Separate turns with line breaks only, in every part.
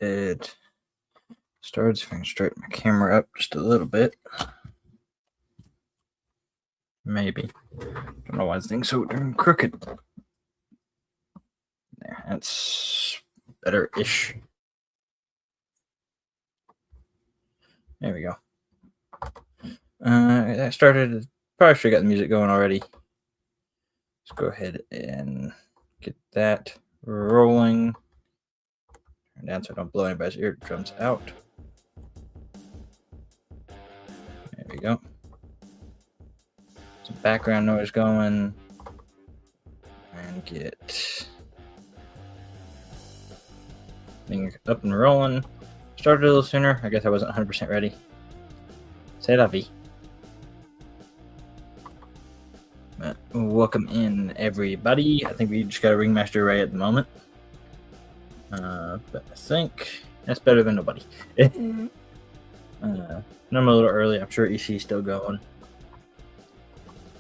ahead. Starts. If I can straighten my camera up just a little bit. Maybe. Don't know why this thing's so darn crooked. There, that's better-ish. There we go. I started. Probably should have got the music going already. Let's go ahead and get that rolling. Turn down so I don't blow anybody's eardrums out. There we go. Some background noise going. And get things up and rolling. Started a little sooner. I guess I wasn't 100% ready. C'est la vie. But welcome in, everybody. I think we just got a Ringmaster array at the moment. But I think that's better than nobody. I'm a little early. I'm sure EC is still going.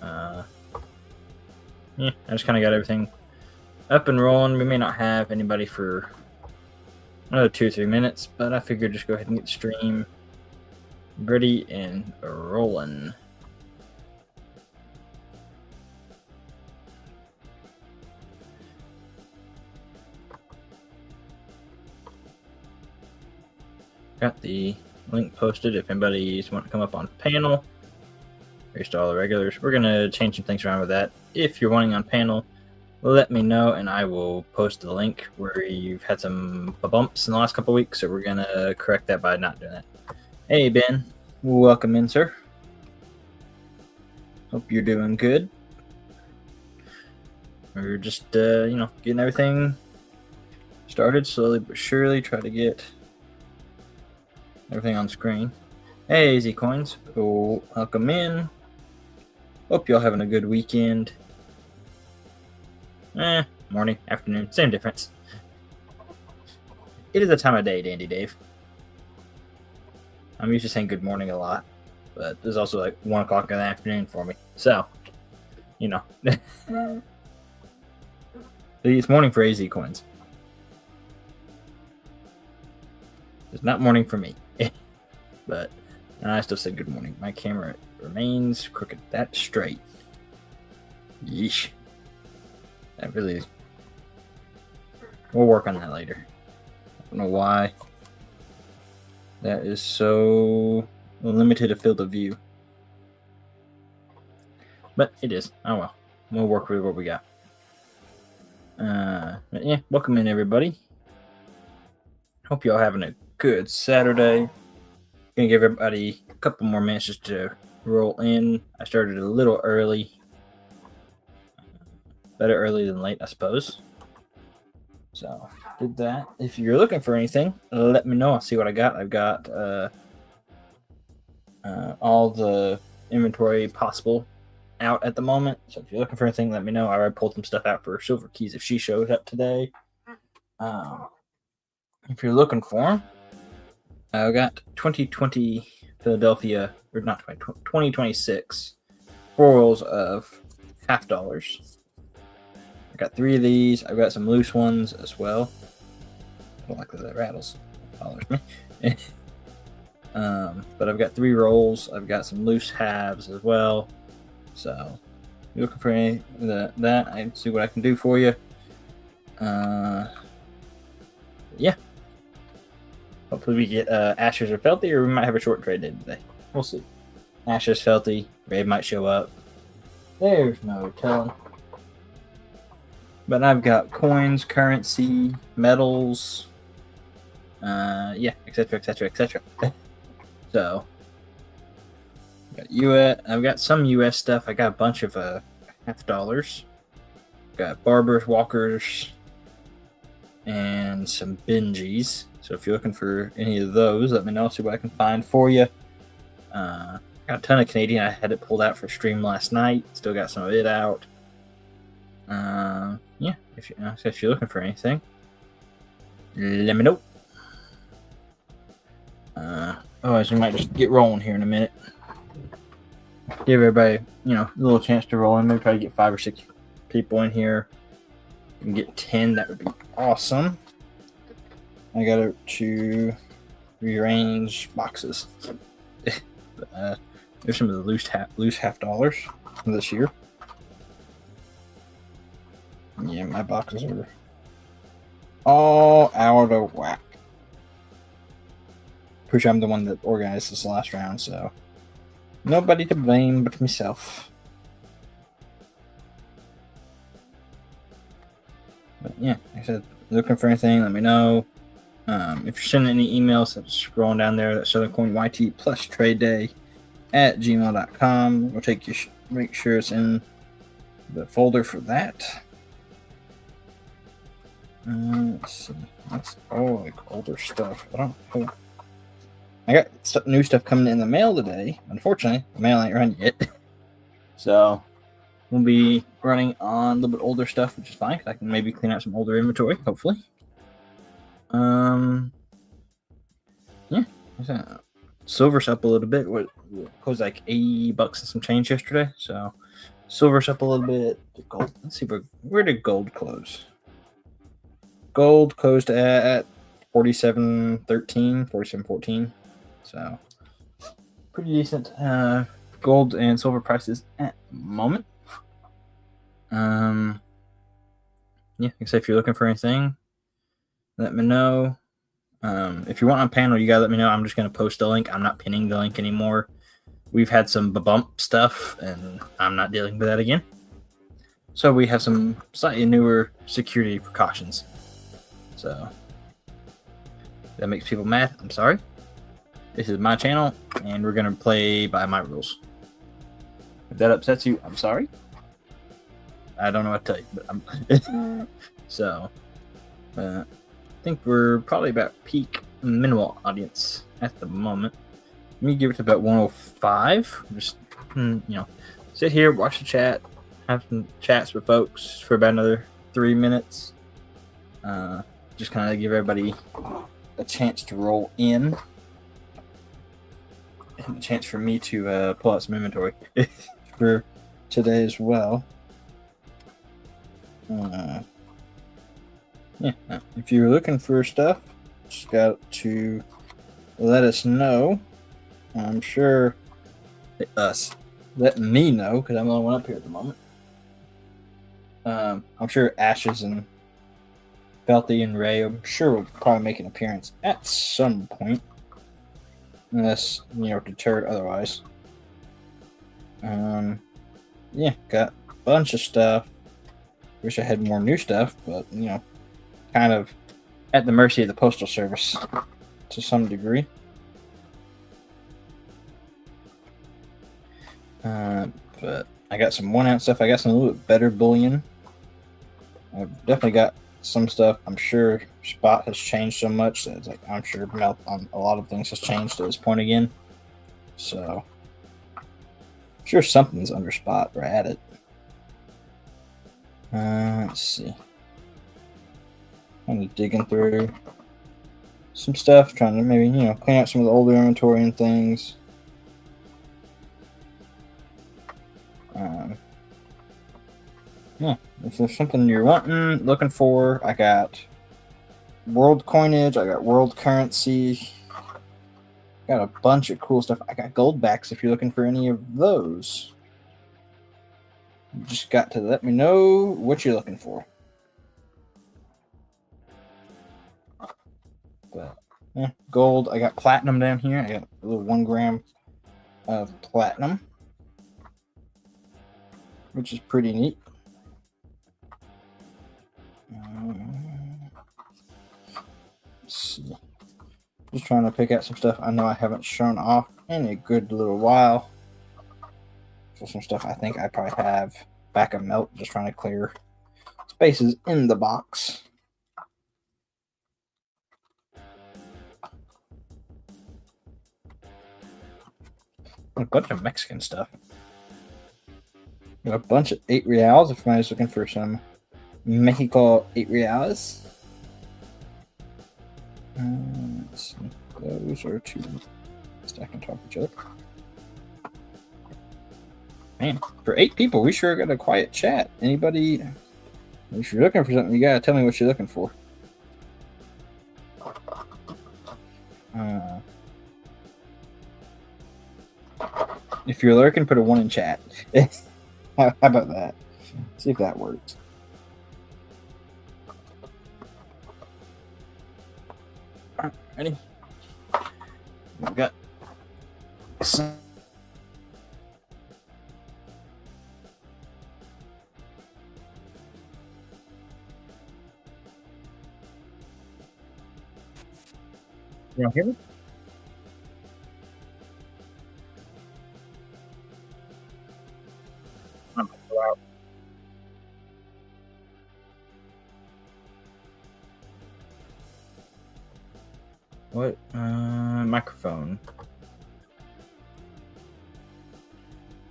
Yeah, I just kind of got everything up and rolling. We may not have anybody for another 2 or 3 minutes, but I figured just go ahead and get the stream ready and rolling. Got the link posted if anybody's want to come up on panel. Here's to all the regulars. We're going to change some things around with that. If you're wanting on panel, let me know and I will post the link where you've had some bumps in the last couple of weeks. So we're going to correct that by not doing that. Hey, Ben. Welcome in, sir. Hope you're doing good. We're just, getting everything started slowly but surely. Try to get everything on screen. Hey, Z Coins. Welcome in. Hope y'all having a good weekend. Morning, afternoon, same difference. It is a time of day, Dandy Dave. I'm used to saying good morning a lot, but there's also like 1 o'clock in the afternoon for me. So, it's morning for AZ Coins. It's not morning for me. But I still say good morning. My camera remains crooked. That's straight. Yeesh. That really is. We'll work on that later. I don't know why that is so limited a field of view. But it is. Oh well. We'll work with what we got. But yeah, welcome in, everybody. Hope y'all having a good Saturday. Gonna give everybody a couple more minutes just to roll in. I started a little early. Better early than late, I suppose. So, did that. If you're looking for anything, let me know. I'll see what I got. I've got all the inventory possible out at the moment. So if you're looking for anything, let me know. I already pulled some stuff out for Silver Keys if she shows up today. If you're looking for them, I got 2020 Philadelphia, or not 2026 4 rolls of $50. I got 3 of these. I've got some loose ones as well. I don't like that rattles. It bothers me. But I've got 3 rolls. I've got some loose halves as well. So, if you're looking for any of that, I can see what I can do for you. Yeah. Hopefully we get Ashes or Felty, or we might have a short trade day today. We'll see. Ashes, Felty, Raid might show up. There's no telling. But I've got coins, currency, metals, etc., etc., etc. So, got US. I've got some US stuff. I got a bunch of $50. Got barbers, walkers, and some Benjis. So if you're looking for any of those, let me know. See what I can find for you. Got a ton of Canadian. I had it pulled out for stream last night. Still got some of it out. Yeah. If you're looking for anything, let me know. Otherwise, we might just get rolling here in a minute. Give everybody, a little chance to roll in. Maybe try to get 5 or 6 people in here. And get 10. That would be awesome. I got to rearrange boxes. There's some of the loose half dollars this year. Yeah, my boxes are all out of whack. Pretty sure I'm the one that organized this last round, so nobody to blame but myself. But yeah, like I said, looking for anything, let me know. If you're sending any emails, that's scrolling down there. That's Southern Coin YT plus trade day at gmail.com. We'll take you, make sure it's in the folder for that. Let's see. That's all like older stuff. I got new stuff coming in the mail today. Unfortunately, the mail ain't run yet. So we'll be running on a little bit older stuff, which is fine. I can maybe clean out some older inventory, hopefully. Yeah. Silver's up a little bit. What was like $80 and some change yesterday. So silver's up a little bit. Gold. Let's see where did gold close? Gold closed at 47.13, 47.14. So pretty decent gold and silver prices at the moment. Yeah, except if you're looking for anything, let me know. If you want on panel, you gotta let me know. I'm just gonna post the link. I'm not pinning the link anymore. We've had some bump stuff, and I'm not dealing with that again. So we have some slightly newer security precautions. So that makes people mad. I'm sorry. This is my channel, and we're gonna play by my rules. If that upsets you, I'm sorry. I don't know what to tell you, but I'm so. I think we're probably about peak minimal audience at the moment. Let me give it to about 105. Just sit here, watch the chat, have some chats with folks for about another 3 minutes. Just kind of give everybody a chance to roll in, and a chance for me to pull out some inventory for today as well. Yeah, if you're looking for stuff, just got to let us know. I'm sure let me know, because I'm the only one up here at the moment. I'm sure Ashes and Felty and Ray, I'm sure will probably make an appearance at some point, unless deterred otherwise. Yeah, got a bunch of stuff. Wish I had more new stuff, but kind of at the mercy of the Postal Service to some degree. But I got some 1 ounce stuff. I got some a little bit better bullion. I've definitely got some stuff. I'm sure spot has changed so much that I'm sure melt on a lot of things has changed at this point again. So I'm sure something's under spot or at it. Let's see. I'm digging through some stuff, trying to maybe clean out some of the older inventory and things. Yeah, if there's something you're looking for, I got world coinage, I got world currency, got a bunch of cool stuff. I got gold backs if you're looking for any of those. You just got to let me know what you're looking for. But yeah, gold. I got platinum down here. I got a little 1 gram of platinum, which is pretty neat. Let's see. Just trying to pick out some stuff I know I haven't shown off in a good little while. So some stuff I think I probably have back of melt. Just trying to clear spaces in the box. A bunch of Mexican stuff. Got a bunch of 8 reals if anybody's looking for some Mexico 8 reals. Let's see. Those are 2 stacked on top of each other. Man, for 8 people, we sure got a quiet chat. Anybody, if you're looking for something, you gotta tell me what you're looking for. If you're lurking, put a 1 in chat. How about that? See if that works. Ready? We've got some. You don't hear me? I'm gonna go out. What? Microphone.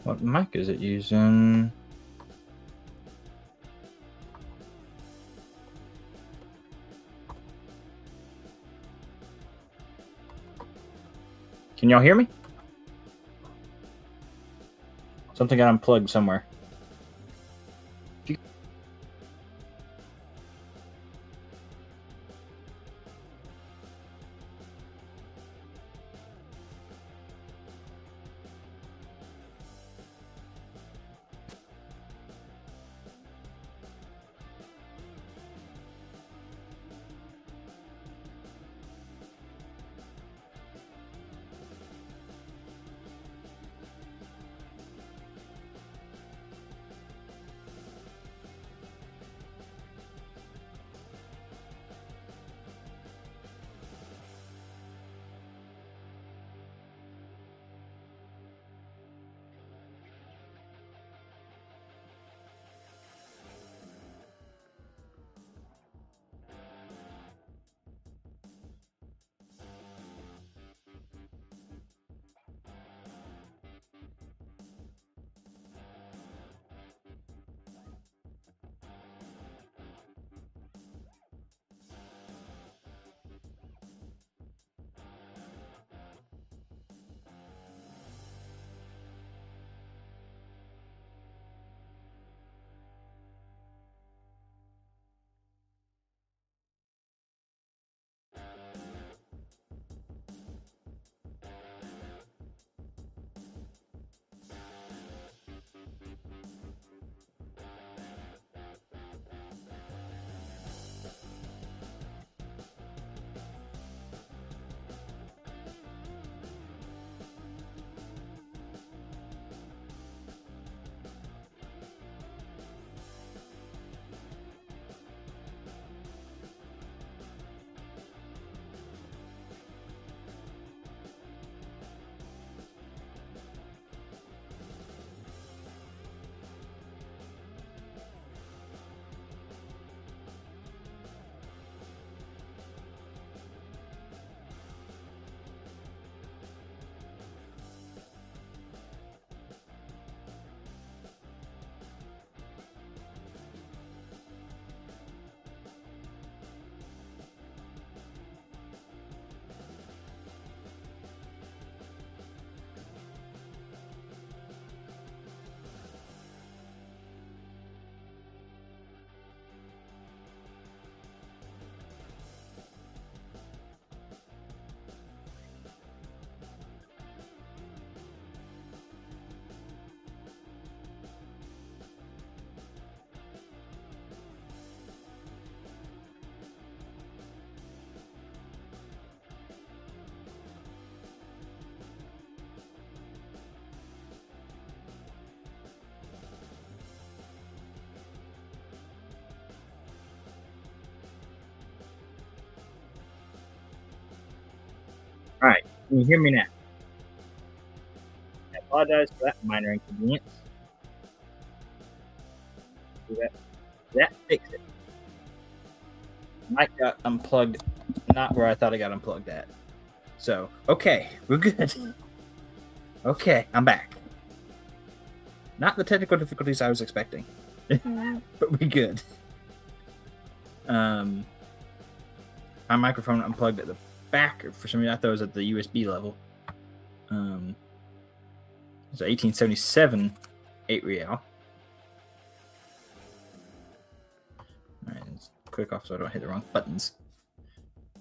What mic is it using? Can y'all hear me? Something got unplugged somewhere. All right, can you hear me now? I apologize for that minor inconvenience. That fixed it. Mic got unplugged, not where I thought I got unplugged at. So, okay, we're good. Okay, I'm back. Not the technical difficulties I was expecting, but we're good. My microphone unplugged at the back. For some reason, I thought it was at the USB level. It's a 1877 8 real. All right, let's click off so I don't hit the wrong buttons.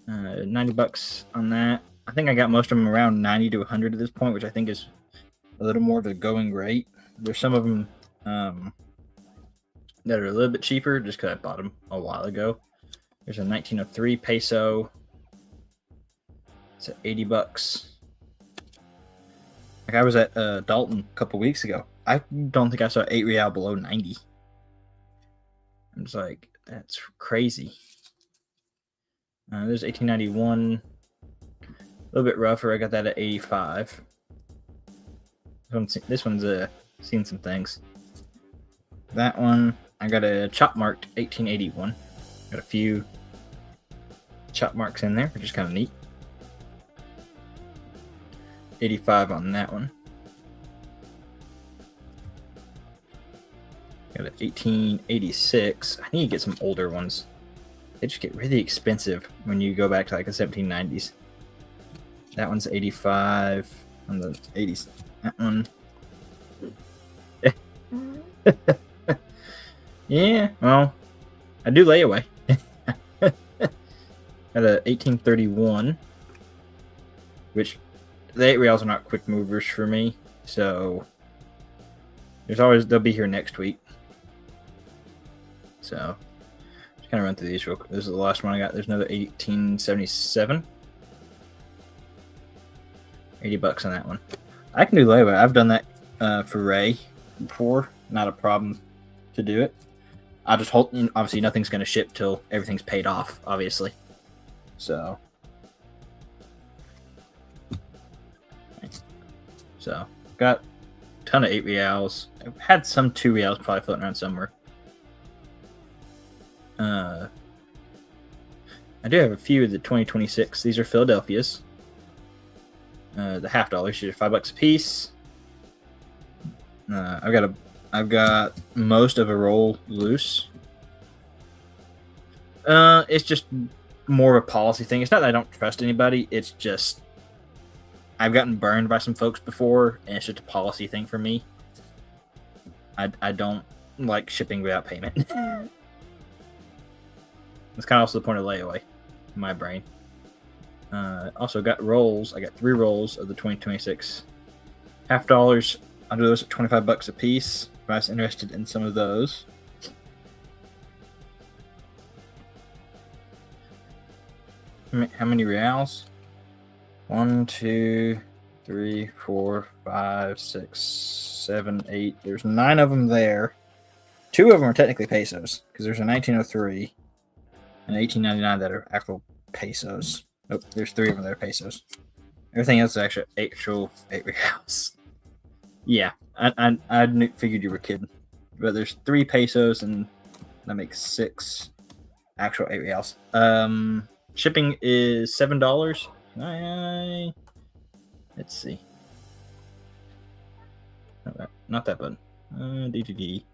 $90 on that. I think I got most of them around 90 to 100 at this point, which I think is a little more of a going rate. There's some of them that are a little bit cheaper just because I bought them a while ago. There's a 1903 peso. It's at $80. Like I was at Dalton a couple weeks ago. I don't think I saw 8 real below 90. I'm just like, that's crazy. There's 1891. A little bit rougher. I got that at 85. This one's seen some things. That one, I got a chop marked 1881. Got a few chop marks in there, which is kind of neat. 85 on that one. Got an 1886. I need to get some older ones. They just get really expensive when you go back to like the 1790s. That one's 85 on the 80s. That one. Yeah, well, I do layaway. Got a 1831, which the 8 reals are not quick movers for me, so they'll be here next week. So just kind of run through these real quick. This is the last one I got. There's another 1877. $80 on that one. I can do layaway. I've done that for Ray before. Not a problem to do it. I'll just hold. Obviously, nothing's going to ship till everything's paid off. Obviously, so got a ton of 8 reals. I've had some 2 reals probably floating around somewhere. I do have a few of the 2026. These are Philadelphia's. The half dollars. These are $5 a piece. I've got most of a roll loose. It's just more of a policy thing. It's not that I don't trust anybody. It's just I've gotten burned by some folks before, and it's just a policy thing for me. I don't like shipping without payment. That's kind of also the point of layaway in my brain. Also got rolls. I got 3 rolls of the 2026 half dollars. I'll do those at $25 a piece. If I was interested in some of those. How many reals? 1, 2, 3, 4, 5, 6, 7, 8. There's 9 of them there. 2 of them are technically pesos because there's a 1903 and 1899 that are actual pesos. Nope, there's 3 of them that are pesos. Everything else is actually actual 8 reals. Yeah, I figured you were kidding. But there's 3 pesos and that makes 6 actual 8 reals. Shipping is $7. Let's see. Not that bad. DTD.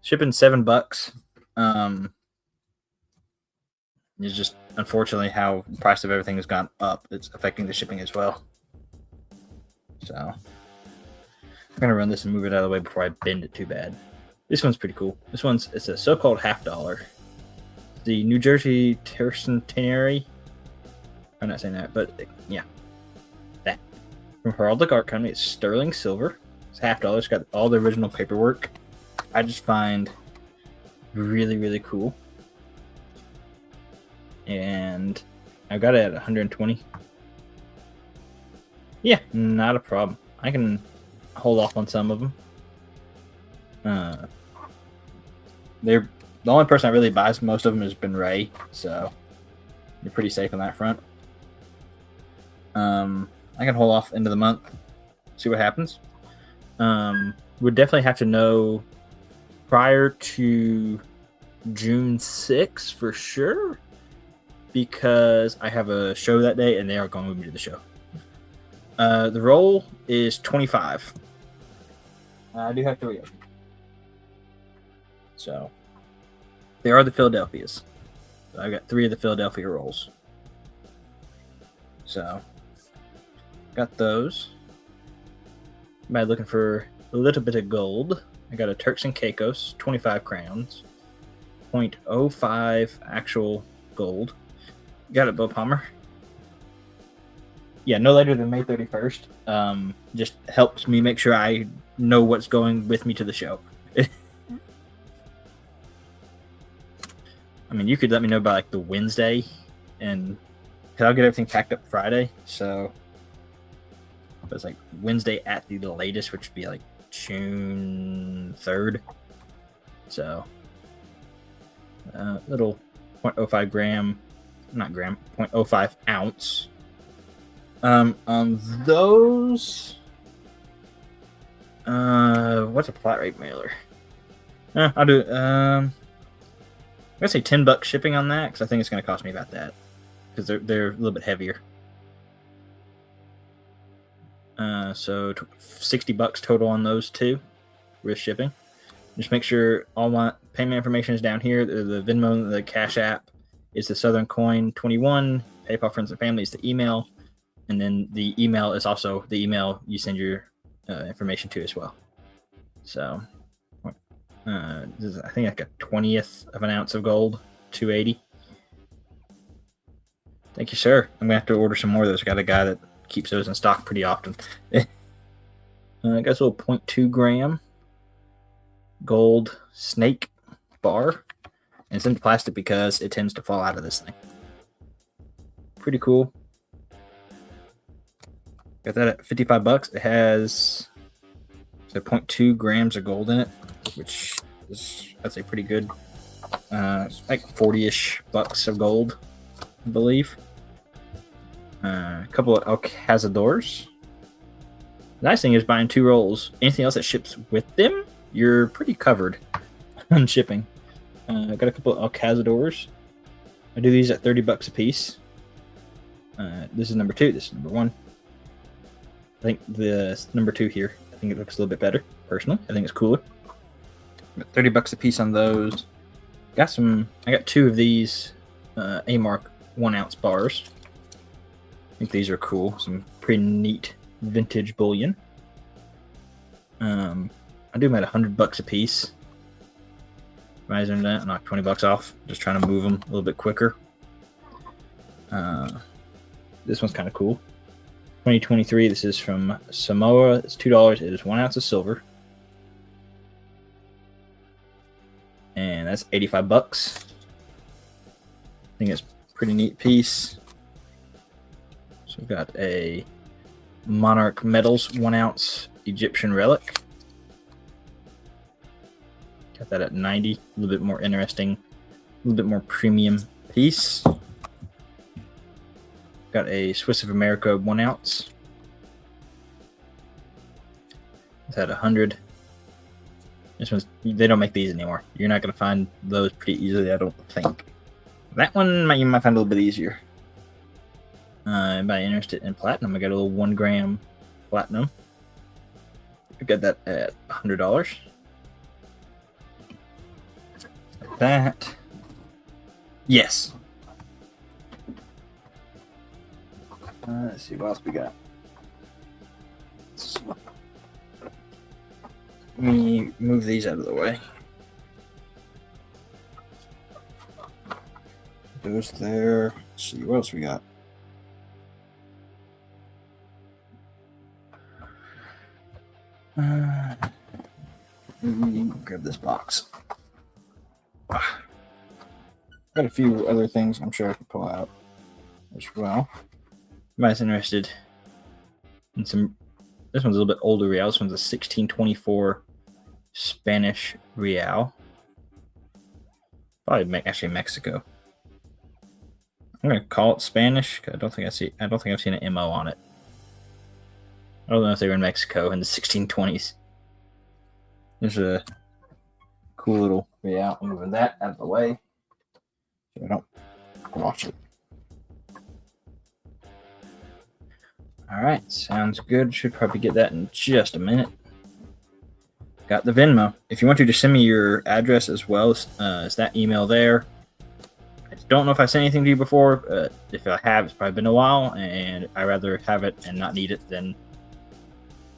Shipping $7. It's just unfortunately how the price of everything has gone up. It's affecting the shipping as well. So I'm gonna run this and move it out of the way before I bend it too bad. This one's pretty cool. It's a so-called half dollar. The New Jersey Tercentenary. I'm not saying that, but yeah, that from Heraldic Art Company. It's sterling silver. It's half dollar. It's got all the original paperwork. I just find really, really cool. And I got it at 120. Yeah, not a problem. I can hold off on some of them. They're the only person that really buys most of them has been Ray, so you're pretty safe on that front. I can hold off into the month, see what happens. Would definitely have to know prior to June 6th for sure, because I have a show that day and they are going to move me to the show. The roll is 25. I do have 3 of them. So they are the Philadelphias. So I've got 3 of the Philadelphia rolls. So got those. Am looking for a little bit of gold? I got a Turks and Caicos, 25 crowns, 0.05 actual gold. Got it, Bo Palmer. yeah, no later than May 31st. Just helps me make sure I know what's going with me to the show. I mean, you could let me know by like the Wednesday, and cause I'll get everything packed up Friday. So it's like Wednesday at the latest, which would be like June 3rd. So little 0.05 gram, not gram, 0.05 ounce. On those, what's a flat rate mailer? I'll do. I'm gonna say $10 shipping on that because I think it's gonna cost me about that because they're a little bit heavier. So $60 total on those two with shipping. Just make sure all my payment information is down here. The Venmo, the Cash App is the Southern Coin 21. PayPal friends and family is the email, and then the email is also the email you send your information to as well. So this is, I think, like a 1/20 of an ounce of gold, $2.80. Thank you, sir. I'm gonna have to order some more of those. I got a guy that keeps those in stock pretty often. I got a little 0.2 gram gold snake bar, and it's in plastic because it tends to fall out of this thing. Pretty cool. Got that at $55. It has 0.2 grams of gold in it, which is, I'd say, pretty good. It's like 40-ish bucks of gold, I believe. A couple of El Cazadors. The nice thing is buying 2 rolls. Anything else that ships with them, you're pretty covered on shipping. I got a couple of El Cazadors. I do these at $30 a piece. This is number 2. This is number 1. I think the number 2 here, I think it looks a little bit better, personally. I think it's cooler. But $30 a piece on those. I got 2 of these A-Mark 1 ounce bars. I think these are cool. Some pretty neat vintage bullion. I do them at $100 a piece. Rising that, knock $20 off. Just trying to move them a little bit quicker. This one's kind of cool. 2023. This is from Samoa. It's $2. It is 1 ounce of silver, and that's $85. I think it's a pretty neat piece. So we've got a Monarch Metals 1 ounce Egyptian relic. Got that at 90. A little bit more interesting, a little bit more premium piece. Got a Swiss of America 1 ounce. It's at 100. This one's, they don't make these anymore. You're not gonna find those pretty easily, I don't think. That one you might find a little bit easier. Anybody interested in platinum? I got a little 1 gram platinum. I got that at $100. That, yes. Let's see what else we got. Let me move these out of the way. Those there. Let's see what else we got. Let me grab this box. Got a few other things I'm sure I can pull out as well. Everybody's interested in some. This one's a little bit older real. This one's a 1624 Spanish real. Probably actually Mexico. I'm gonna call it Spanish. I don't think I've seen an MO on it. I don't know if they were in Mexico in the 1620s. There's a cool little real. I'm moving that out of the way so I don't watch it. Alright, sounds good. Should probably get that in just a minute. Got the Venmo. If you want to, just send me your address as well as that email there. I don't know if I sent anything to you before. If I have, it's probably been a while, and I'd rather have it and not need it than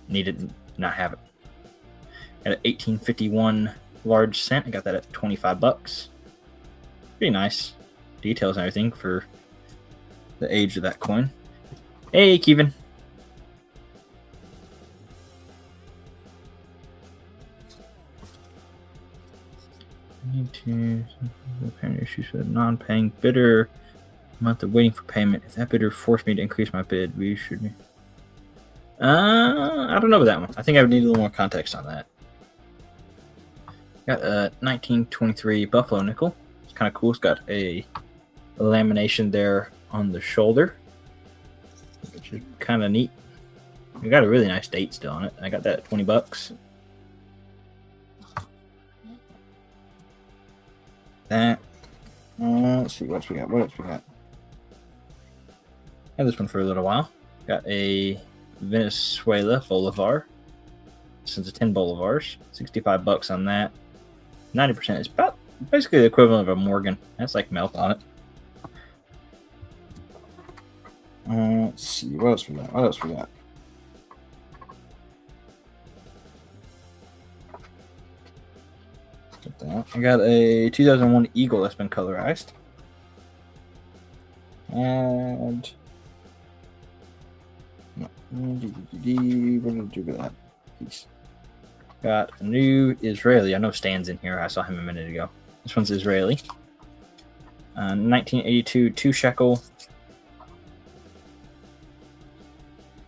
need it and not have it. Got an 1851 large cent. I got that at $25. Pretty nice details and everything for the age of that coin. Hey, Kevin. Need to payment issues with a non-paying bidder. Month of waiting for payment. If that bidder forced me to increase my bid, we should. I don't know about that one. I think I would need a little more context on that. Got a 1923 Buffalo nickel. It's kind of cool. It's got a lamination there on the shoulder, which is kind of neat. We got a really nice date still on it. I got that at $20. That. Let's see what else we got. What else we got? Had this one for a little while. Got a Venezuela Bolivar. This is a 10 Bolivars. $65 on that. 90% is about basically the equivalent of a Morgan. That's like melt on it. Let's see. What else we got? What else we got? Get that. I got a 2001 Eagle that's been colorized. And what did I do with that piece? Got a new Israeli. I know Stan's in here. I saw him a minute ago. This one's Israeli. 1982 2 shekel.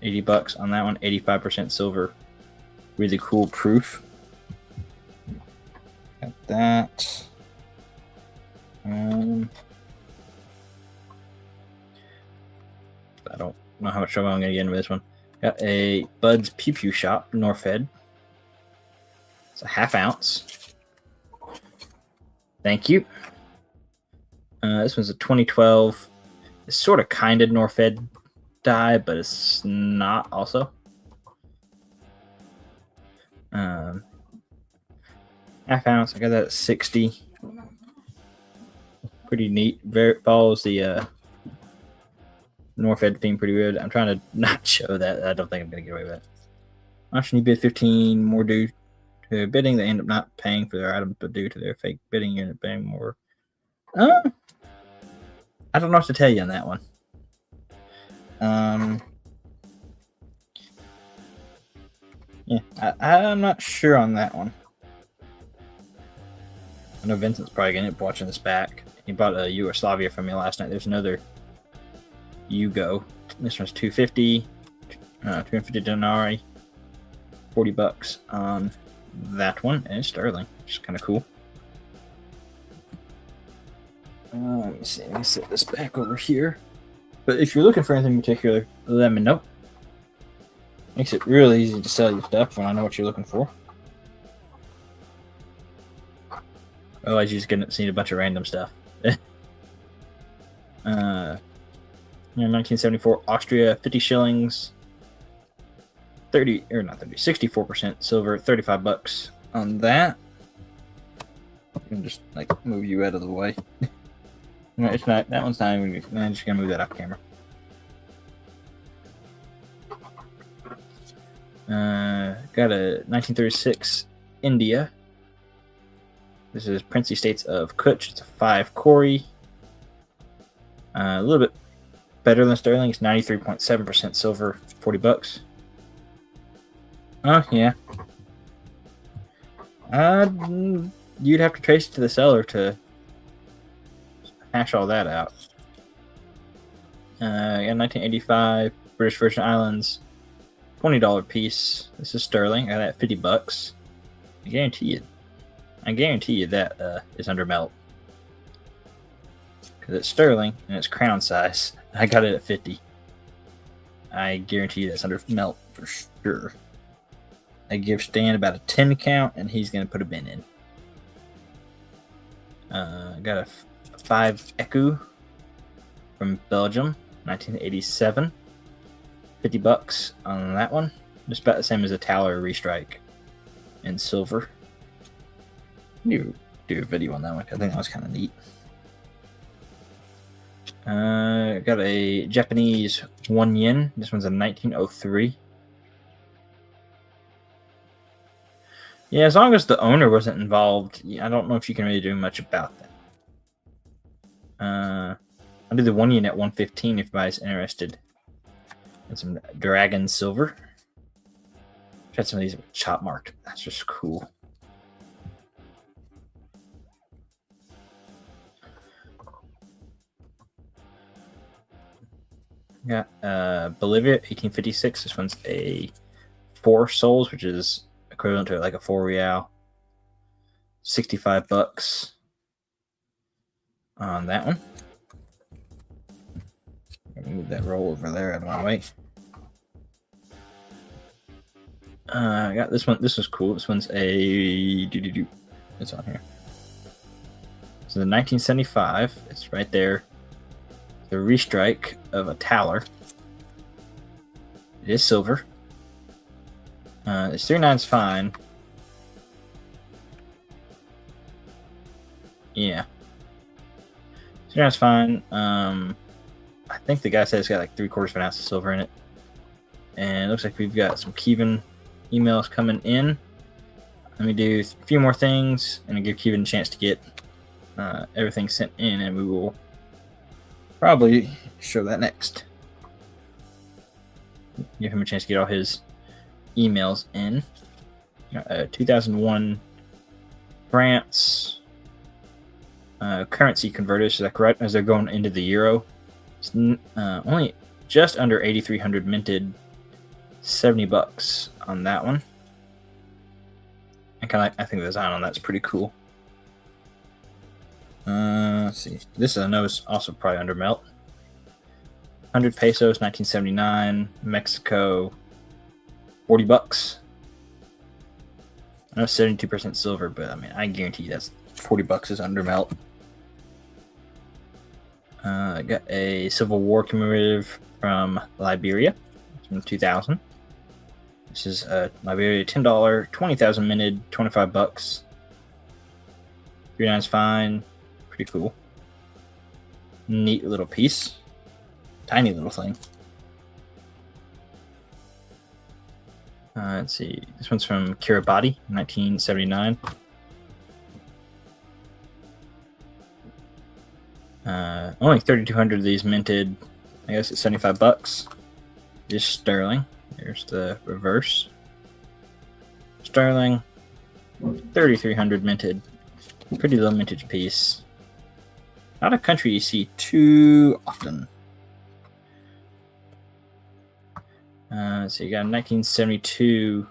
$80 on that one. 85% silver. Really cool proof. Got that. I don't know how much trouble I'm going to get into this one. Got a Bud's Pew Pew Shop, Norfed. It's a ½ ounce. Thank you. This one's a 2012. It's sort of kind of Norfed dye, but it's not also. ½ ounce. I got that at 60. Pretty neat. Follows the Norfed theme pretty good. I'm trying to not show that. I don't think I'm going to get away with it. Option you bid 15 more due to their bidding. They end up not paying for their item, but due to their fake bidding, you end up paying more. I don't know what to tell you on that one. Yeah, I'm not sure on that one. I know Vincent's probably going to end up watching this back. He bought a Yugoslavia from me last night. There's another Yugo. This one's 250. 250 denarii. $40 on that one. And it's sterling, which is kind of cool. Let me see. Let me set this back over here. But if you're looking for anything in particular, let me know. Makes it really easy to sell you stuff when I know what you're looking for. Otherwise, you're just going to see a bunch of random stuff. 1974 Austria, 50 shillings. 64% silver, $35 on that. I can just like move you out of the way. No, it's not. That one's not even. I'm just gonna move that off camera. Got a 1936 India. This is Princely States of Kutch. It's a 5 Cori. A little bit better than sterling. It's 93.7% silver, $40. Oh yeah. You'd have to trace it to the seller to hash all that out. In 1985, British Virgin Islands, $20 piece. This is sterling. I got that $50. I guarantee you that is under melt. Because it's sterling and it's crown size. I got it at 50. I guarantee you that's under melt for sure. I give Stan about a 10 count and he's going to put a bin in. Got a 5 Ecu from Belgium, 1987. $50 on that one. Just about the same as a Taler Restrike in silver. You do a video on that one. I think that was kind of neat. Got a Japanese 1 yen. This one's a 1903. Yeah, as long as the owner wasn't involved, I don't know if you can really do much about that. I'll do the 1 yen at 115 if anybody's interested. And some dragon silver. Had some of these chop marked. That's just cool. Got Bolivia, 1856. This one's a 4 souls, which is equivalent to like a 4 real. $65 on that one. Move that roll over there out of my way. I got this one. This is cool. This one's a It's on here. So the 1975. It's right there. The restrike of a Taller. It is silver. It's 39's fine. Yeah. 39's fine. I think the guy said it's got like 3/4 of an ounce of silver in it. And it looks like we've got some Kevin emails coming in. Let me do a few more things and give Kevin a chance to get everything sent in, and we will probably show that next. Give him a chance to get all his emails in. 2001 France currency converters, is that correct? As they're going into the euro, it's only just under 8,300 minted. $70 on that one. I think the design on that's pretty cool. Let's see. This I know is also probably under melt. 100 pesos, 1979, Mexico, $40. I know 72% silver, but I mean, I guarantee you that's $40 is under melt. I got a Civil War commemorative from Liberia from 2000. This is Liberia, $10, 20,000 minted, $25. 39's fine, pretty cool. Neat little piece, tiny little thing. Let's see, this one's from Kiribati, 1979. Only 3,200 of these minted. I guess it's $75. Just sterling. There's the reverse. Sterling, 3,300 minted. Pretty low mintage piece. Not a country you see too often. So you got 1972.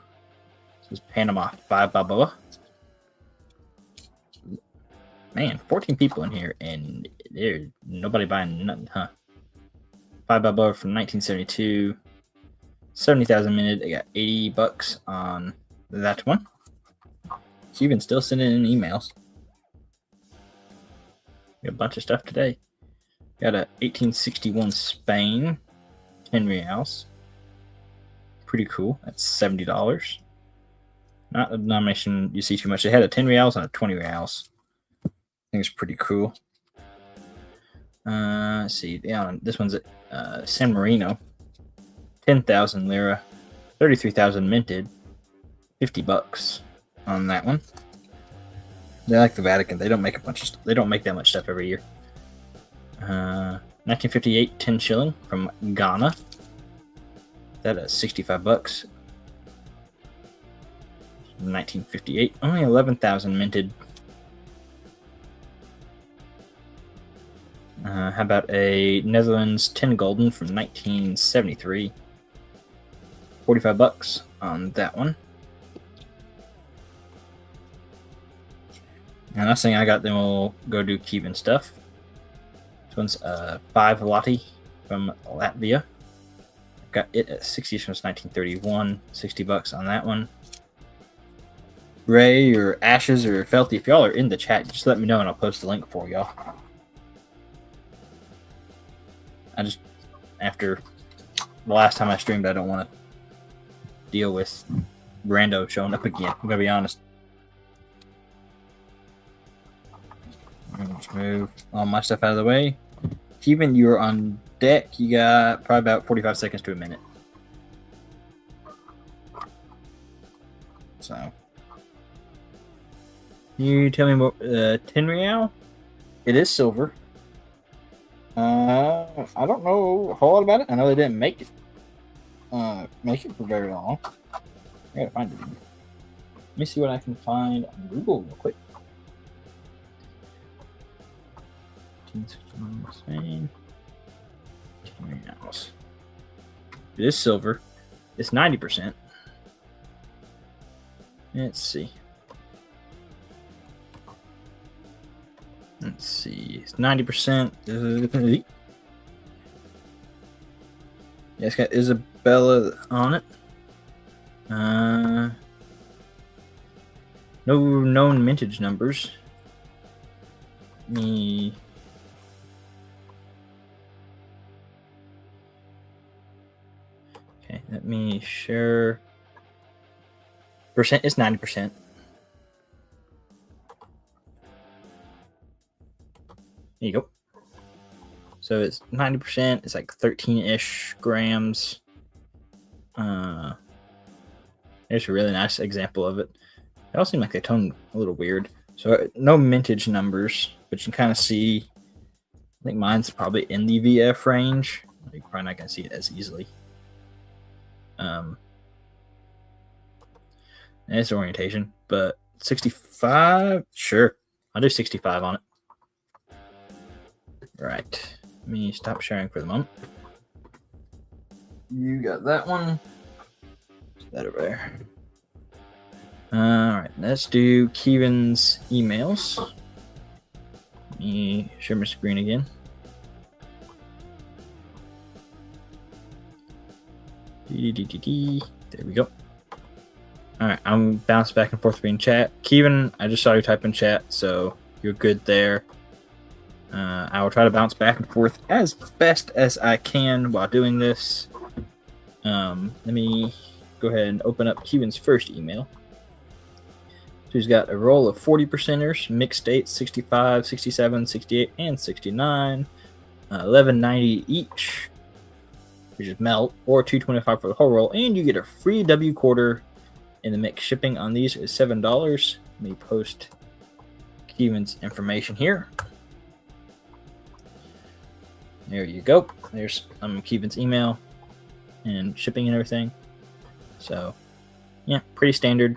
This is Panama by Balboa. Man, 14 people in here, and there's nobody buying nothing, huh? 5 Balboa from 1972. 70,000 minted. I got $80 on that one. Cuban still sending in emails. Got a bunch of stuff today. Got a 1861 Spain, 10 reals. Pretty cool. That's $70. Not a denomination you see too much. They had a 10 reals and a 20 reals. I think it's pretty cool. Let's see. Yeah, this one's at San Marino. 10,000 lira. 33,000 minted. $50 on that one. They're like the Vatican. They don't make a bunch of they don't make that much stuff every year. 1958 10 shilling from Ghana. That is $65. 1958, only 11,000 minted. How about a Netherlands 10 golden from 1973? $45 on that one. And last thing I got, then we'll go do Cuban stuff. This one's 5 Lati from Latvia. Got it at 60 since 1931. $60 on that one. Ray or Ashes or Felty, if y'all are in the chat, just let me know and I'll post the link for y'all. After the last time I streamed, I don't want to deal with Brando showing up again. I'm gonna be honest. Let's move all my stuff out of the way. Kevin, you're on deck. You got probably about 45 seconds to a minute. So, you tell me what 10 real? It is silver. I don't know a whole lot about it. I know they didn't make it. make it for very long. I gotta find it. Let me see what I can find on Google real quick. 1861 Spain. It is silver. It's 90%. Let's see. It's 90%. Yeah, it's got Isabella on it. No known mintage numbers. Okay, let me share. Percent is 90%. There you go. So it's 90%. It's like 13-ish grams. There's a really nice example of it. They all seem like they tone a little weird. So no mintage numbers, but you can kind of see. I think mine's probably in the VF range. You're probably not going to see it as easily. It's orientation, but 65, sure. I'll do 65 on it. Right. Let me stop sharing for the moment. You got that one. That over there. Alright, let's do Kevin's emails. Let me share my screen again. There we go. Alright, I'm bounced back and forth between chat. Kevin, I just saw you type in chat, so you're good there. I will try to bounce back and forth as best as I can while doing this. Let me go ahead and open up Kevin's first email. So he's got a roll of 40%ers, mixed states, 65, 67, 68, and 69. 11.90 each, which is melt, or $2.25 for the whole roll, and you get a free W quarter in the mix. Shipping on these is $7. Let me post Kevin's information here. There you go. There's Kevin's email and shipping and everything. So, yeah, pretty standard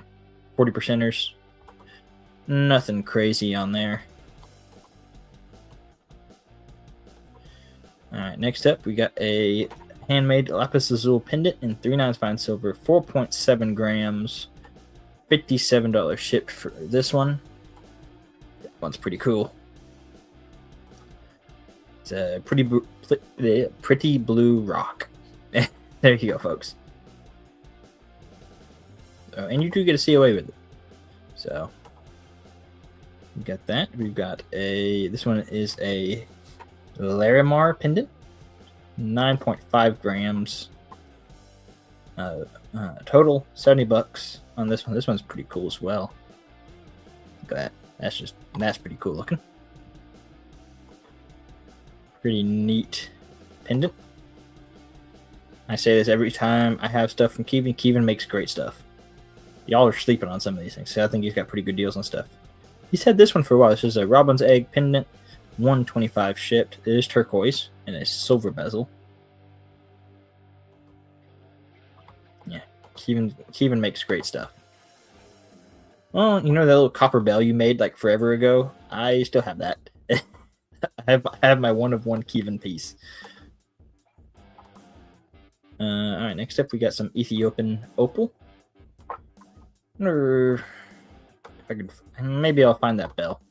40%ers. Nothing crazy on there. Alright, next up we got a handmade lapis lazuli pendant in 3/9 fine silver, 4.7 grams, $57 shipped for this one. That one's pretty cool. It's a pretty blue rock. There you go, folks. And you do get a COA with it. So, we got that. We've got this one is a Larimar pendant, 9.5 grams. Total $70 on this one. This one's pretty cool as well. Look at that. That's pretty cool looking. Pretty neat pendant. I say this every time I have stuff from Kevin. Kevin makes great stuff. Y'all are sleeping on some of these things, so I think he's got pretty good deals on stuff. He's had this one for a while. This is a Robin's Egg pendant, $125 shipped. It is turquoise and a silver bezel. Yeah, Kevin makes great stuff. Well, you know that little copper bell you made like forever ago? I still have that. I have my one-of-one Kevin piece. Alright, next up we got some Ethiopian opal. I wonder if I could, maybe I'll find that bell.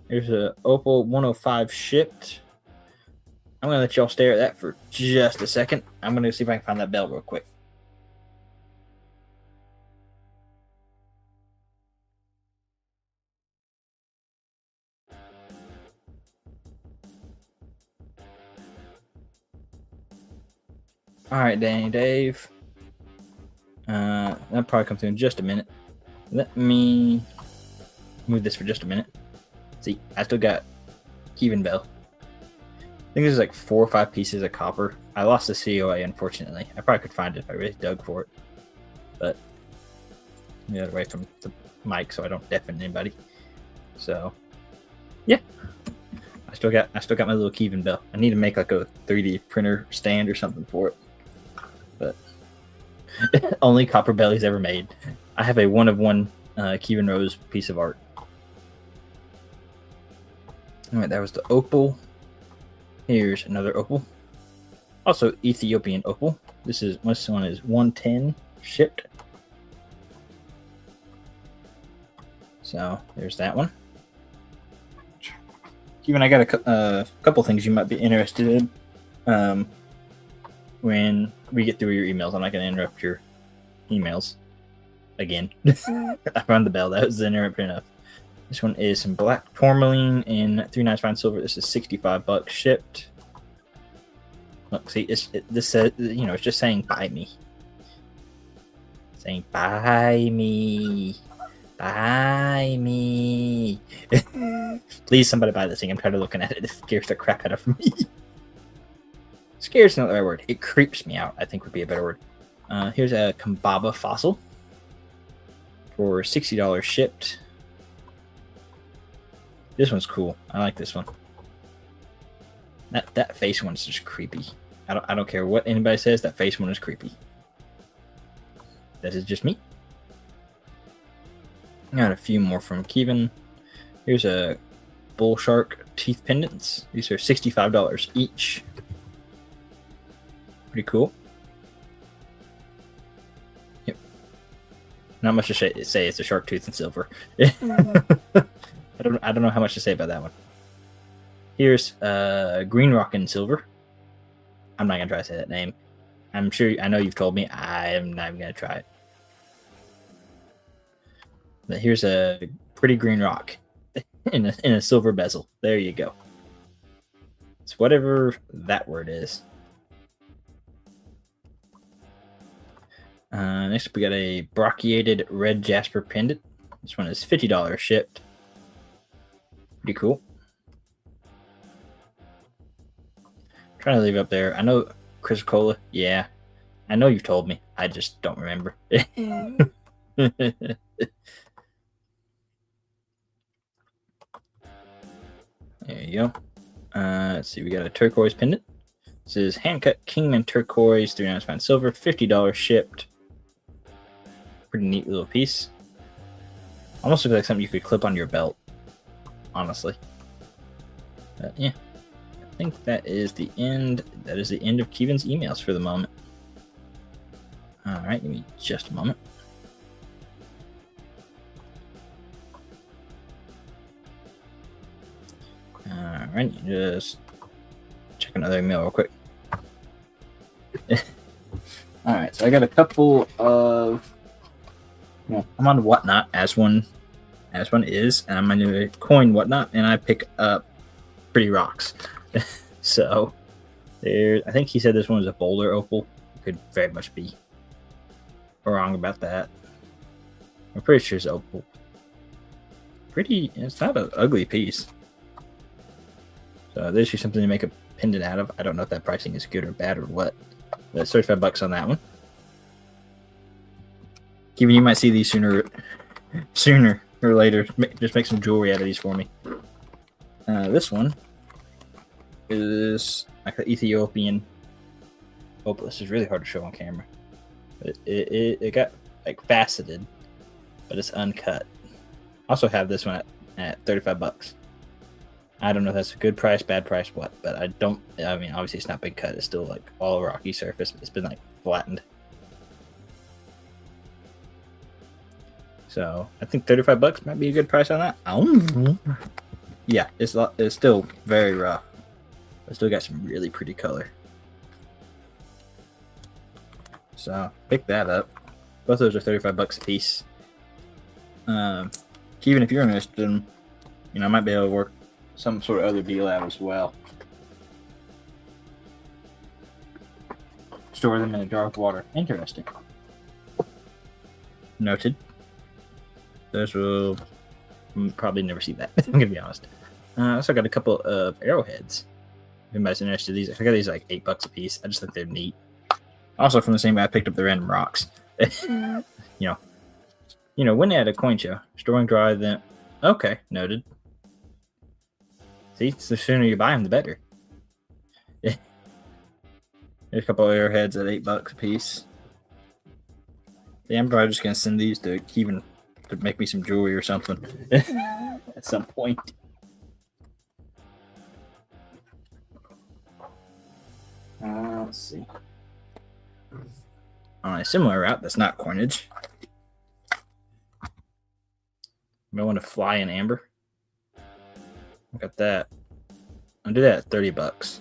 There's a opal 105 shipped. I'm gonna let y'all stare at that for just a second. I'm gonna see if I can find that bell real quick. Alright, Danny Dave. That'll probably come through in just a minute. Let me move this for just a minute. See, I still got Kevin bell. I think there's like 4 or 5 pieces of copper. I lost the COA, unfortunately. I probably could find it if I really dug for it. But I'm get away from the mic so I don't deafen anybody. So yeah. I still got my little Kevin bell. I need to make like a 3D printer stand or something for it. but only Copper Belly's ever made. I have a one of one Kevin Rose piece of art. All right, that was the opal. Here's another opal. Also Ethiopian opal. This one is 110 shipped. So there's that one. Kevin, I got a couple things you might be interested in. When we get through your emails, I'm not going to interrupt your emails again. I found the bell. That was interrupted enough. This one is some black tourmaline in 395 silver. This is $65 shipped. Look, see, this says, it's just saying buy me. Saying buy me. Buy me. Please, somebody buy this thing. I'm tired of looking at it. It scares the crap out of me. Scares not the right word. It creeps me out, I think would be a better word. Here's a Kambaba fossil for $60 shipped. This one's cool. I like this one. That face one's just creepy. I don't care what anybody says. That face one is creepy. That is just me. Got a few more from Kevin. Here's a bull shark teeth pendants. These are $65 each. Pretty cool. Yep. Not much to say. It's a shark tooth in silver. I don't know how much to say about that one. Here's green rock in silver. I'm not gonna try to say that name. I know you've told me. I am not even gonna try it. But here's a pretty green rock in a silver bezel. There you go. It's whatever that word is. Next up, we got a brachiated red jasper pendant. This one is $50 shipped. Pretty cool. Trying to leave it up there. I know Chrysocolla. Yeah, I know you've told me. I just don't remember. There you go. Let's see. We got a turquoise pendant. This is hand-cut Kingman turquoise, 3 ounce silver, $50 shipped. Pretty neat little piece. Almost looks like something you could clip on your belt, honestly. But yeah, I think that is the end. That is the end of Kevin's emails for the moment. All right, give me just a moment. All right, just check another email real quick. All right, so I got a couple of. Well, I'm on Whatnot as one is, and I'm on a coin Whatnot, and I pick up pretty rocks. So there, I think he said this one was a boulder opal. Could very much be wrong about that. I'm pretty sure it's opal. Pretty. It's not an ugly piece. So there's just something to make a pendant out of. I don't know if that pricing is good or bad or what. But $35 on that one. Kevin, you might see these sooner or later. Just make some jewelry out of these for me. This one is like the Ethiopian opal. This is really hard to show on camera. It got like faceted, but it's uncut. I also have this one at $35. I don't know if that's a good price, bad price, what, but I mean, obviously it's not been cut. It's still like all a rocky surface. But it's been like flattened. So I think $35 might be a good price on that. Yeah, it's still very rough. But still got some really pretty color. So pick that up. Both of those are $35 a piece. Even if you're interested in, I might be able to work some sort of other deal out as well. Store them in a jar of water. Interesting. Noted. Those will probably never see that. I'm gonna be honest. I also got a couple of arrowheads. If anybody's interested in these, I got these like $8 a piece. I just think they're neat. Also from the same guy, I picked up the random rocks. When at a coin show, storing dry, then okay, noted. See, the sooner you buy them, the better. There's a couple of arrowheads at $8 a piece. Yeah, I'm probably just gonna send these to Kevin to make me some jewelry or something at some point. Let's see. On a similar route, that's not coinage. I want to fly in amber. Look at that. I'll do that at $30.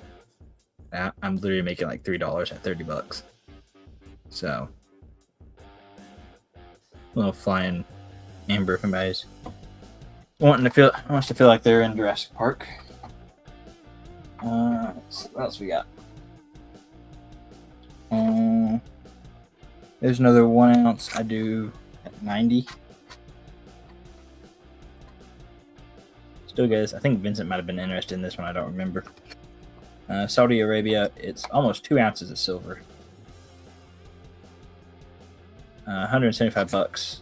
I'm literally making like $3 at $30. So, a little flying amber if anybody's wants to feel like they're in Jurassic Park. Let's see, what else we got? There's another 1 ounce I do at 90. Still, guys, I think Vincent might have been interested in this one. I don't remember. Saudi Arabia, it's almost 2 ounces of silver. $175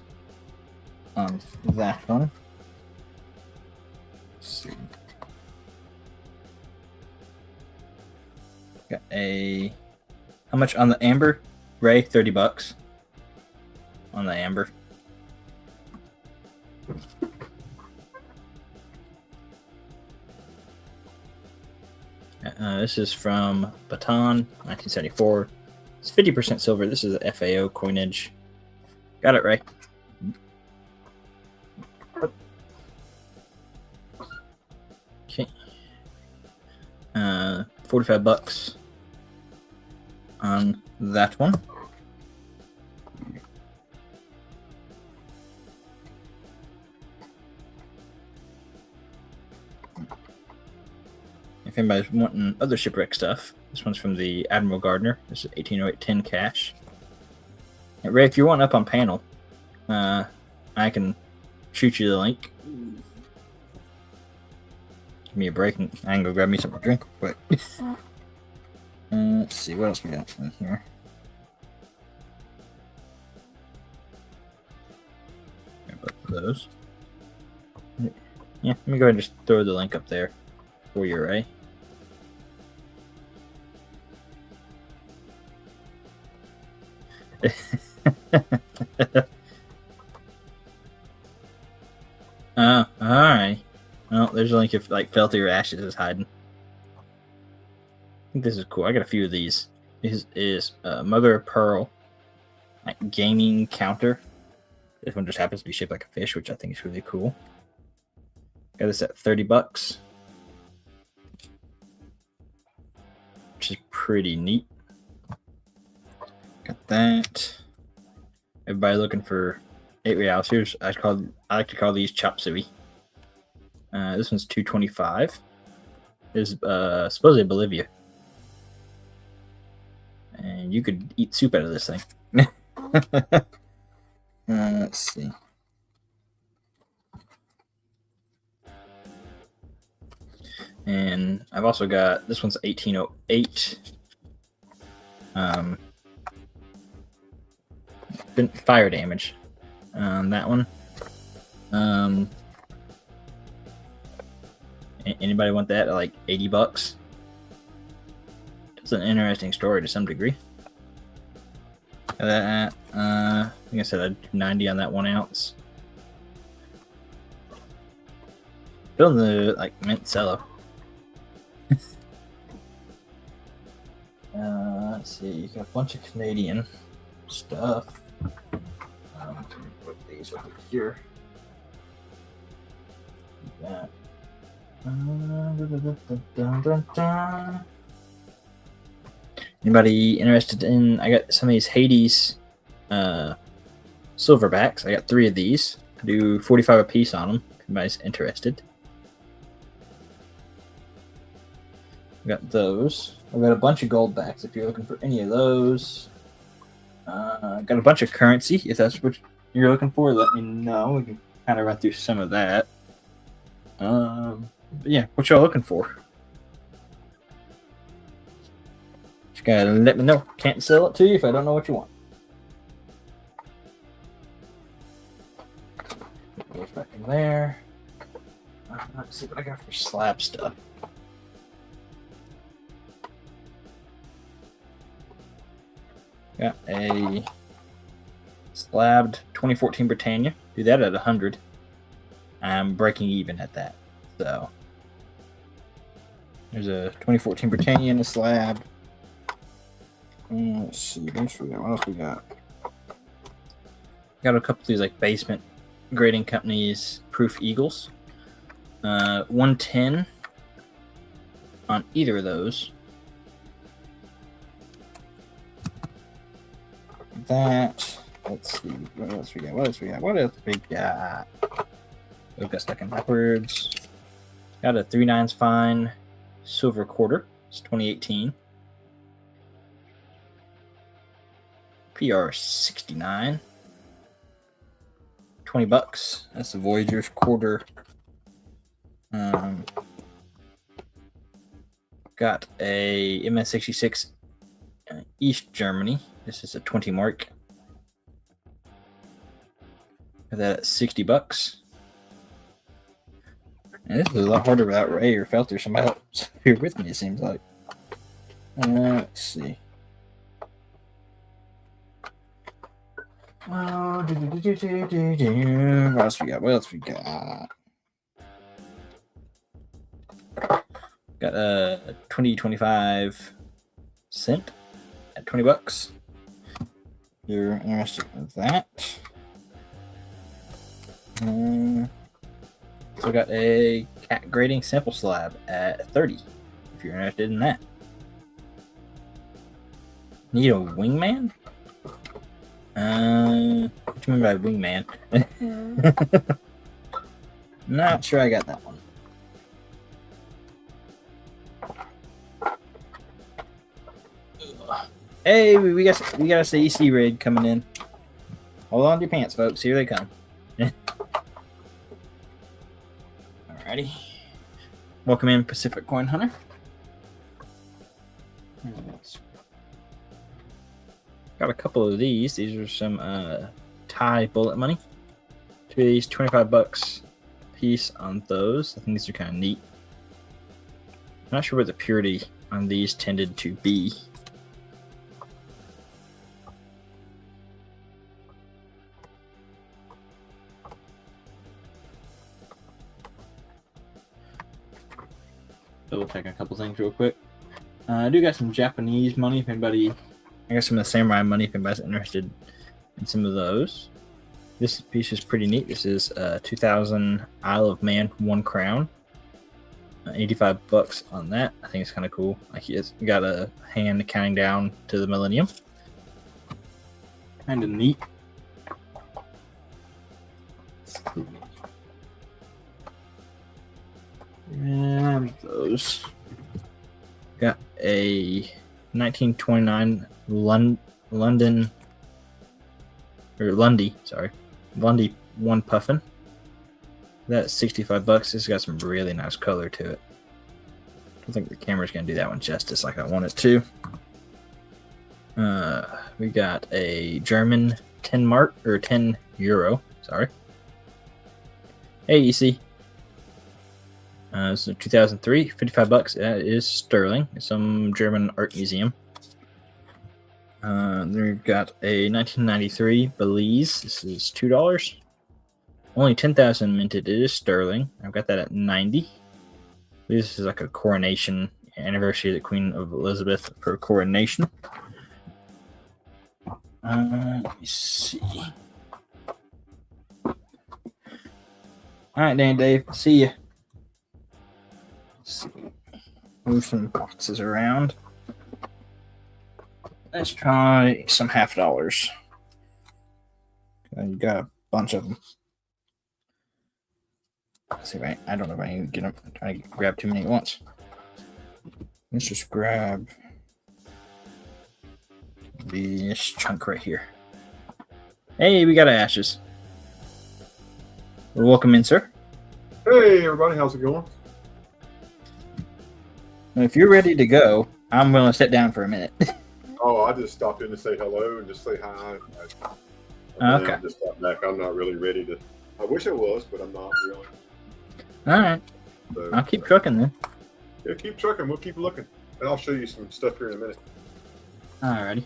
on that one. Let's see. Got a... How much on the amber? Ray, $30 on the amber. This is from Baton, 1974. It's 50% silver. This is a FAO coinage. Got it, Ray. Okay. $45 on that one. If anybody's wanting other shipwreck stuff, this one's from the Admiral Gardner. This is 1808 10 cash. And Ray, if you want up on panel, I can shoot you the link. Give me a break and I can go grab me something to drink quick. Let's see, what else we got in here? Those. Yeah, let me go ahead and just throw the link up there for you, Ray. Oh, alright. Well, there's a link if like Felty or Ashes is hiding. I think this is cool. I got a few of these. This is Mother of Pearl, like gaming counter. This one just happens to be shaped like a fish, which I think is really cool. Got this at $30, which is pretty neat. Got that. Everybody looking for 8 reals. Here's I like to call these chop suey. This one's $2.25. This is supposedly Bolivia, and you could eat soup out of this thing. Let's see. And I've also got this one's 1808. Fire damage on that one. Anybody want that at like $80? It's an interesting story to some degree. That I think I said I'd do 90 on that 1 ounce. Feeling the like mint cello. Let's see, you got a bunch of Canadian stuff. Put these over here. That. Anybody interested in? I got some of these Hades silverbacks. I got 3 of these. I do 45 a piece on them. If anybody's interested. I got those. I've got a bunch of gold backs if you're looking for any of those. Got a bunch of currency. If that's what you're looking for, let me know. We can kind of run through some of that. But yeah, what y'all looking for? Just gotta let me know. Can't sell it to you if I don't know what you want. Goes back in there. Let's see what I got for slab stuff. Got a slabbed 2014 Britannia. Do that at 100. I'm breaking even at that. So there's a 2014 Britannia and a slab. Let's see. What else we got? Got a couple of these like basement grading companies, Proof Eagles. 110 on either of those. That. Let's see. What else we got? We got stuck in backwards. Got a 3/9 fine silver quarter. It's 2018. PR 69. $20. That's the Voyager's quarter. Got a MS66 East Germany. This is a 20 mark. Got that at $60. And this is a lot harder without Ray or Felter. Somebody else here with me, it seems like. Let's see. What else we got? Got a 2025 cent at $20. You're interested in that. So I got a cat grading sample slab at 30. If you're interested in that. Need a wingman? What do you mean by wingman? Not sure I got that one. Hey, we got a CEC raid coming in. Hold on to your pants, folks. Here they come. Alrighty. Welcome in, Pacific Coin Hunter. Got a couple of these. These are some Thai bullet money. Two of these, $25 a piece on those. I think these are kind of neat. I'm not sure what the purity on these tended to be. Double check a couple things real quick. I do got some Japanese money if anybody. I got some of the samurai money if anybody's interested in some of those. This piece is pretty neat. This is 2000 Isle of Man 1 crown. $85 on that. I think it's kind of cool. Like it's got a hand counting down to the millennium. Kind of neat. And those. Got a 1929 Lundy 1 puffin. That's $65. It's got some really nice color to it. I don't think the camera's gonna do that one justice like I want it to. We got a German 10 mark or 10 euro. Sorry. Hey, EC. So 2003, $55. That is sterling. Some German art museum. Then we've got a 1993 Belize. This is $2. Only 10,000 minted. It is sterling. I've got that at 90. This is like a coronation anniversary of the Queen of Elizabeth, her coronation. Let me see. All right, Dan, Dave. See ya. Move some boxes around. Let's try some $50. You got a bunch of them. Let's see, right? I don't know if I can get them. I'm trying to grab too many at once. Let's just grab this chunk right here. Hey, we got ashes. Welcome in, sir.
Hey, everybody. How's it going?
If you're ready to go, I'm willing to sit down for a minute.
Oh, I just stopped in to say hello and just say hi.
Okay.
I just got back. I'm not really ready to. I wish I was, but I'm not really.
All right.
So,
I'll keep trucking then.
Yeah, keep trucking. We'll keep looking. And I'll show you some stuff here in a minute.
Alrighty.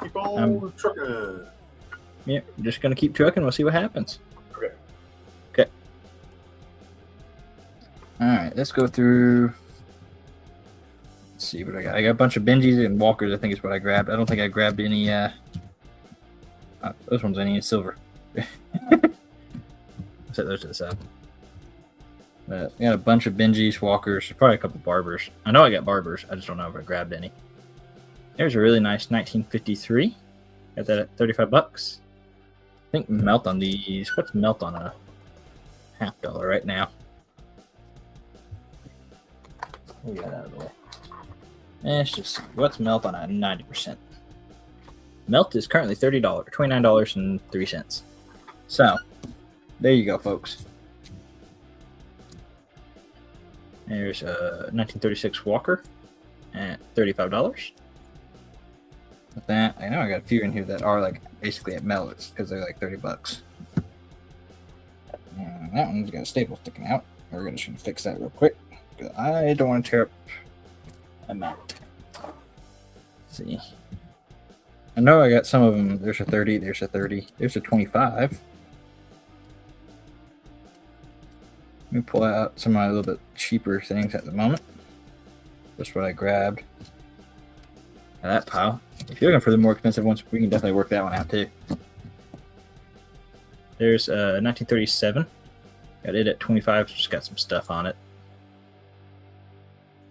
Keep on trucking.
Yeah, we're just gonna keep trucking. We'll see what happens.
Okay.
Okay. All right, let's go through. Let's see what I got. I got a bunch of Benjis and Walkers. I think is what I grabbed. I don't think I grabbed any. Those ones I need silver. Set those to the side. I got a bunch of Benjis, Walkers, probably a couple Barbers. I know I got Barbers. I just don't know if I grabbed any. There's a really nice 1953. Got that at $35. I think melt on these. What's melt on a $50 right now? We got out of the way. Let's just see. What's melt on a 90%? Melt is currently $30, $29.03. So, there you go, folks. There's a 1936 Walker at $35. With that, I know I got a few in here that are like basically at melt because they're like $30. And that one's got a staple sticking out. We're gonna try to fix that real quick. I don't want to tear up a mount. Let's see. I know I got some of them. There's a 30, there's a 30, there's a 25. Let me pull out some of my little bit cheaper things at the moment. That's what I grabbed. Now that pile. If you're looking for the more expensive ones, we can definitely work that one out too. There's a 1937. Got it at 25. Just got some stuff on it.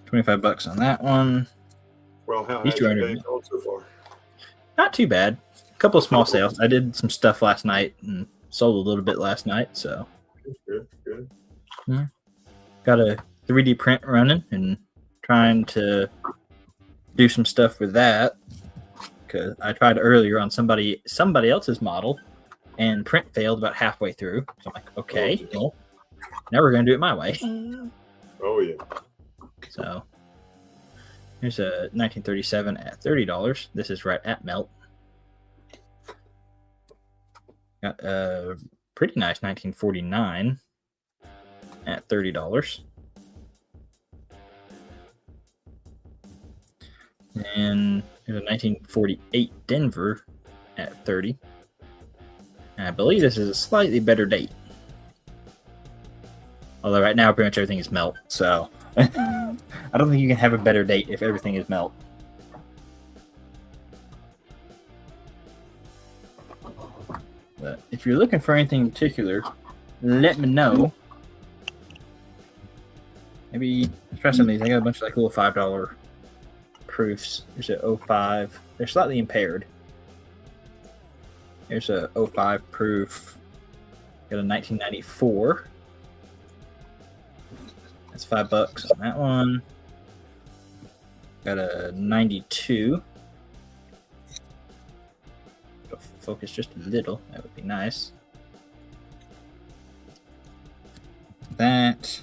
$25 on that one.
Well, how
These
has
two
your
are
day gone so far?
not too bad. A couple of small sales. I did some stuff last night and sold a little bit last night. So
Good, good.
got a 3D print running and trying to do some stuff with that because I tried earlier on somebody else's model and print failed about halfway through. So I'm like, okay, well, now we're gonna do it my way.
Oh yeah.
So here's a 1937 at $30. This is right at melt. Got a pretty nice 1949 at $30. And there's a 1948 Denver at 30. And I believe this is a slightly better date. Although right now pretty much everything is melt, so I don't think you can have a better date if everything is melt. But if you're looking for anything in particular, let me know. Maybe try some of these. I got a bunch of like little $5 proofs. There's a 05. They're slightly impaired. Here's a 05 proof. Got a 1994. That's $5 on that one. Got a 92. Focus just a little. That would be nice. That.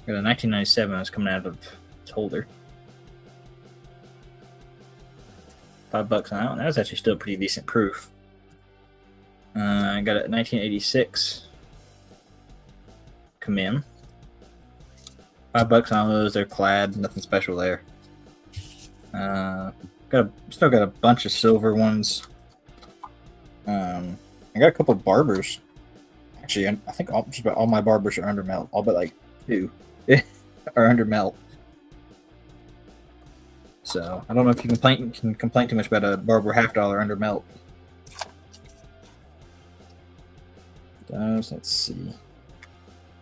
Got a 1997 that's coming out of its holder. $5 on that one. That was actually still a pretty decent proof. I got a 1986 Kamim. $5 on those. They're clad. Nothing special there. Still got a bunch of silver ones. I got a couple of Barbers. Actually, I think just about all my Barbers are under melt. All but like 2 are under melt. So I don't know if you can complain too much about a Barber $50 under melt. Let's see.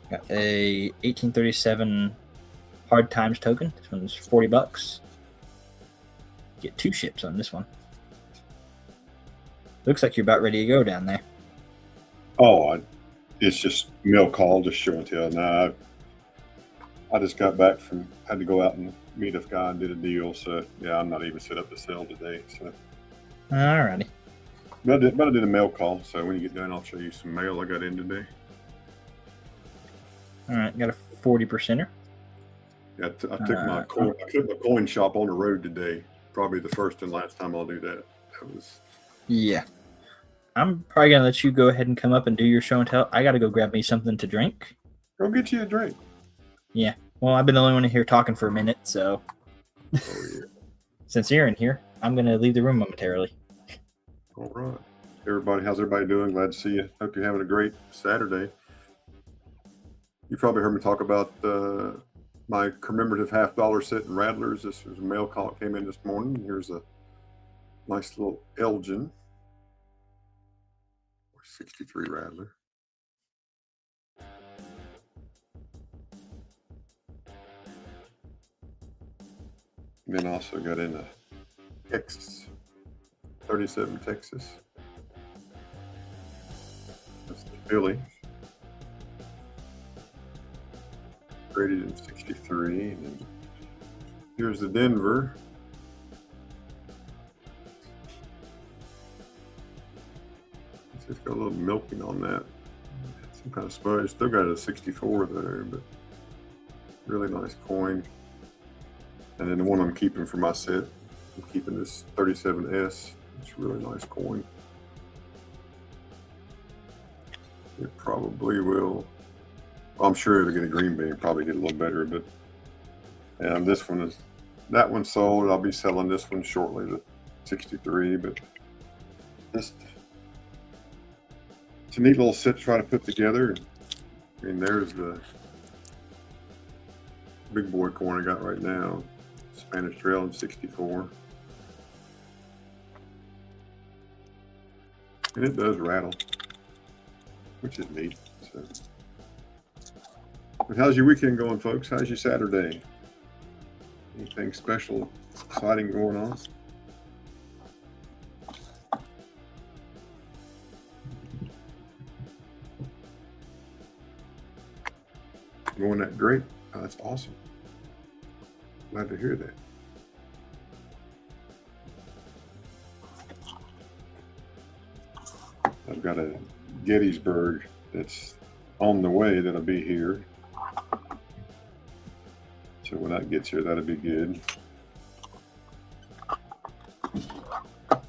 Got a 1837 Hard Times token. This one's $40. Get 2 ships on this one. Looks like you're about ready to go down there.
Oh, it's just mail call, just show and tell. Nah, I just got back from, had to go out and meet a guy and did a deal. So yeah, I'm not even set up to sell today. So
Alrighty.
But I did a mail call. So when you get done, I'll show you some mail I got in today.
Alright, got a 40%er.
Yeah, I took my coin shop on the road today. Probably the first and last time I'll do that.
Yeah. I'm probably going to let you go ahead and come up and do your show and tell. I got to go grab me something to drink.
Go get you a drink.
Yeah. Well, I've been the only one in here talking for a minute, so.
Oh, yeah.
Since you're in here, I'm going to leave the room momentarily.
All right. Everybody, how's everybody doing? Glad to see you. Hope you're having a great Saturday. You probably heard me talk about my commemorative $50 set in Rattlers. This was a mail call that came in this morning. Here's a nice little Elgin 63 Rattler. And then also got in a Texas, 37 Texas. That's the Philly. Graded in 63. And then here's the Denver. It's got a little milking on that. Some kind of smudge. Still got a 64 there, but really nice coin. And then the one I'm keeping for my set, I'm keeping this 37S. It's a really nice coin. It probably will. I'm sure it'll get a green bean, probably get a little better, but this one is, that one sold. I'll be selling this one shortly, the 63, but just, it's a neat little set to try to put together. I mean, there's the big boy coin I got right now, Spanish Trail in 64. And it does rattle, which is neat. So. But how's your weekend going, folks? How's your Saturday? Anything special, exciting going on? Going that great? Oh, that's awesome. Glad to hear that. I've got a Gettysburg that's on the way that'll be here. So when that gets here, that'll be good.
All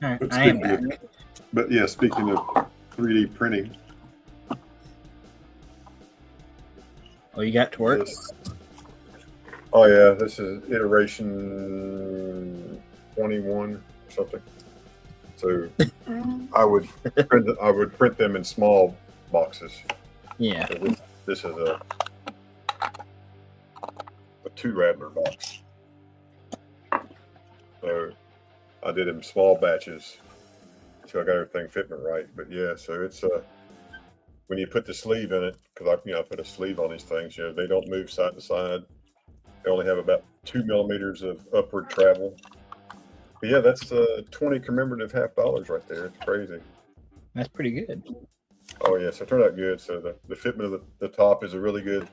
right, I am back.
But yeah, speaking of 3D printing.
Oh, you got to work?
Oh yeah, this is iteration 21 or something. So I would print them in small boxes.
Yeah.
So this is a 2 Rattler box. So I did them small batches, so I got everything fitting right. But yeah, so it's when you put the sleeve in it, because I put a sleeve on these things. They don't move side to side. They only have about 2 millimeters of upward travel. But yeah, that's 20 commemorative $50 right there. It's crazy.
That's pretty good.
Oh yeah, so it turned out good. So the fitment of the top is a really good.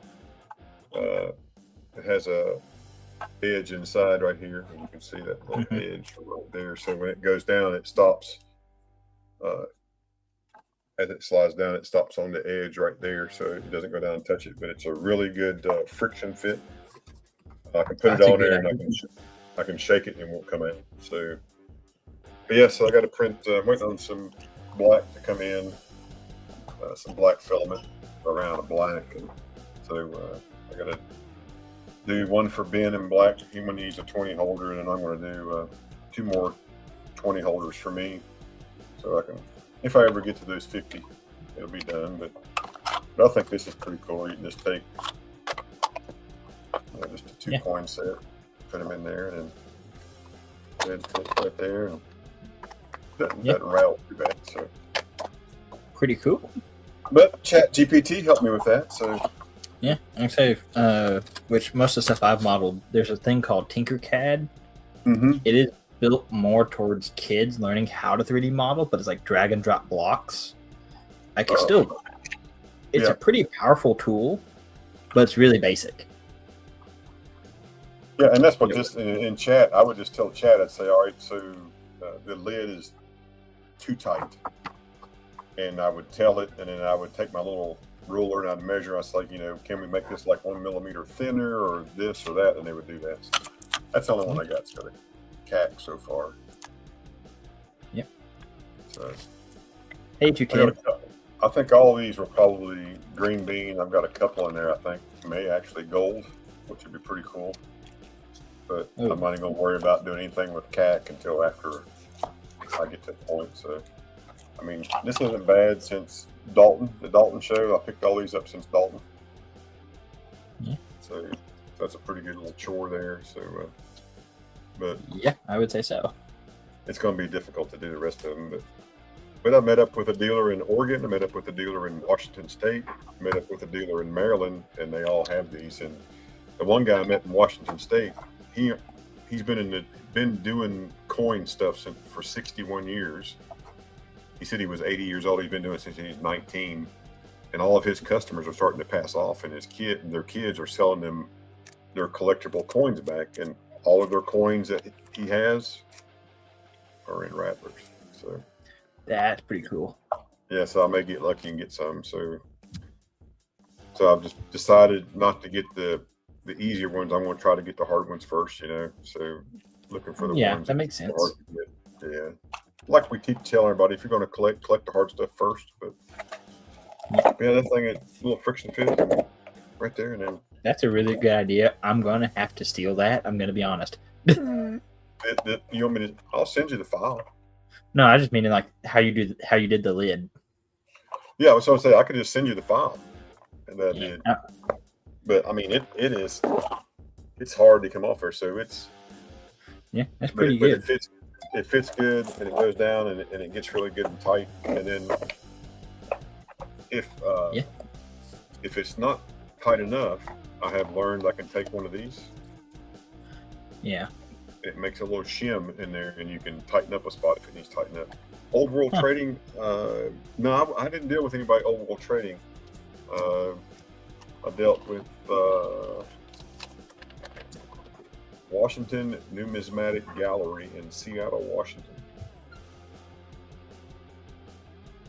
It has a edge inside right here. You can see that little edge right there. So when it goes down, it stops. As it slides down, it stops on the edge right there, so it doesn't go down and touch it. But it's a really good friction fit. I can put it on there, and I can shake it, and it won't come out. So, but yeah, so I got to print. I'm waiting on some black to come in, some black filament around a black, and so I got to do one for Ben in black. He going to use a 20 holder, and then I'm going to do 2 more 20 holders for me, so I can, if I ever get to those 50, it'll be done. But I think this is pretty cool. You can just take just a 2 coin set, put them in there, and then fit right there, and doesn't rattle too bad. So
pretty cool.
But ChatGPT helped me with that. So
yeah, I say which most of the stuff I've modeled, there's a thing called Tinkercad. It is built more towards kids learning how to 3D model, but it's like drag and drop blocks. I can still, it's a pretty powerful tool, but it's really basic.
Yeah, and that's what just in chat, I would just tell chat, I'd say, all right, so the lid is too tight. And I would tell it, and then I would take my little ruler and I'd measure. I was like, can we make this like 1 millimeter thinner or this or that? And they would do that. So that's the only one I got. It's got a CAC so far.
Yep.
So,
hey, you can.
I think all of these were probably green bean. I've got a couple in there, I think, may actually gold, which would be pretty cool.
but
Oh.
I'm not even going to worry about doing anything with CAC until after I get to that point. So, I mean, this isn't bad since the Dalton show. I picked all these up since Dalton.
Yeah.
So that's a pretty good little chore there. So, but
Yeah, I would say so.
it's going to be difficult to do the rest of them. But I met up with a dealer in Oregon. I met up with a dealer in Washington State. I met up with a dealer in Maryland, and they all have these. And the one guy I met in Washington State, he's been doing coin stuff for 61 years. He said he was 80 years old. He's been doing it since he was 19, and all of his customers are starting to pass off, and their kids are selling them their collectible coins back, and all of their coins that he has are in Rattlers. So
That's pretty cool.
yeah, so I may get lucky and get some. So I've just decided not to get the easier ones. I'm going to try to get the hard ones first, So looking for the ones
that makes sense.
hard to get. Yeah, like we keep telling everybody, if you're going to collect the hard stuff first. But yeah, that thing is a little friction fit right there, and then
That's a really good idea. I'm gonna have to steal that. I'm gonna be honest.
you want me to? I'll send you the file.
No, I just mean like how you did the lid.
Yeah, I was going to say I could just send you the file, and that
Yeah.
did. But I mean, it's hard to come off there, so it's.
Yeah, that's
But
pretty
it
good.
fits good, and it goes down, and it gets really good and tight. And then if it's not tight enough, I have learned I can take one of these.
Yeah.
It makes a little shim in there, and you can tighten up a spot if it needs tighten up. Old World
Huh.
Trading, no, I didn't deal with anybody Old World Trading. I dealt with Washington Numismatic Gallery in Seattle, Washington.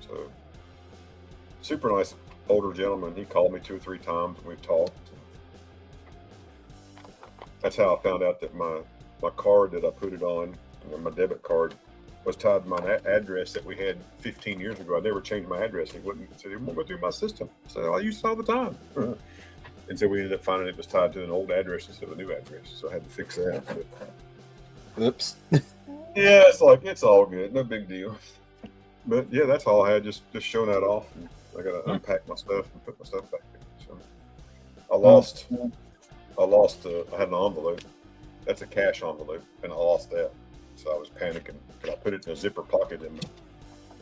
So, super nice older gentleman. He called me 2 or 3 times, and we've talked. That's how I found out that my card that I put it on, my debit card, was tied to my address that we had 15 years ago. I never changed my address. He said, "It won't go through my system." So I used it all the time. And so we ended up finding it was tied to an old address instead of a new address. So I had to fix that. But,
Oops.
yeah, it's all good. No big deal. But yeah, that's all I had. Just showing that off. And I got to unpack my stuff and put my stuff back in. So I had an envelope. That's a cash envelope, and I lost that. So I was panicking. And I put it in a zipper pocket in my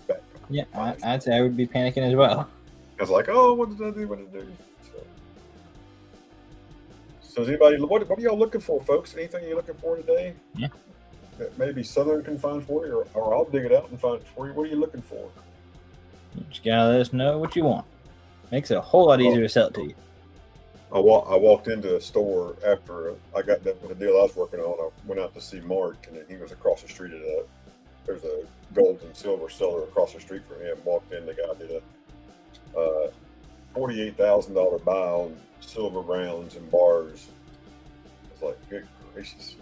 back.
Yeah, I'd say I would be panicking as well.
I was like, "Oh, what did I do? What did I do?" So is anybody? What are y'all looking for, folks? Anything you're looking for today?
Yeah.
That maybe Southern can find for you, or I'll dig it out and find it for you. What are you looking for?
You just gotta let us know what you want. Makes it a whole lot easier to sell it to you.
I walked into a store after I got done with the deal I was working on. I went out to see Mark, and he was across the street at there's a gold and silver seller across the street from him. Walked in, the guy did a $48,000 buy on silver rounds and bars. I was like, good gracious.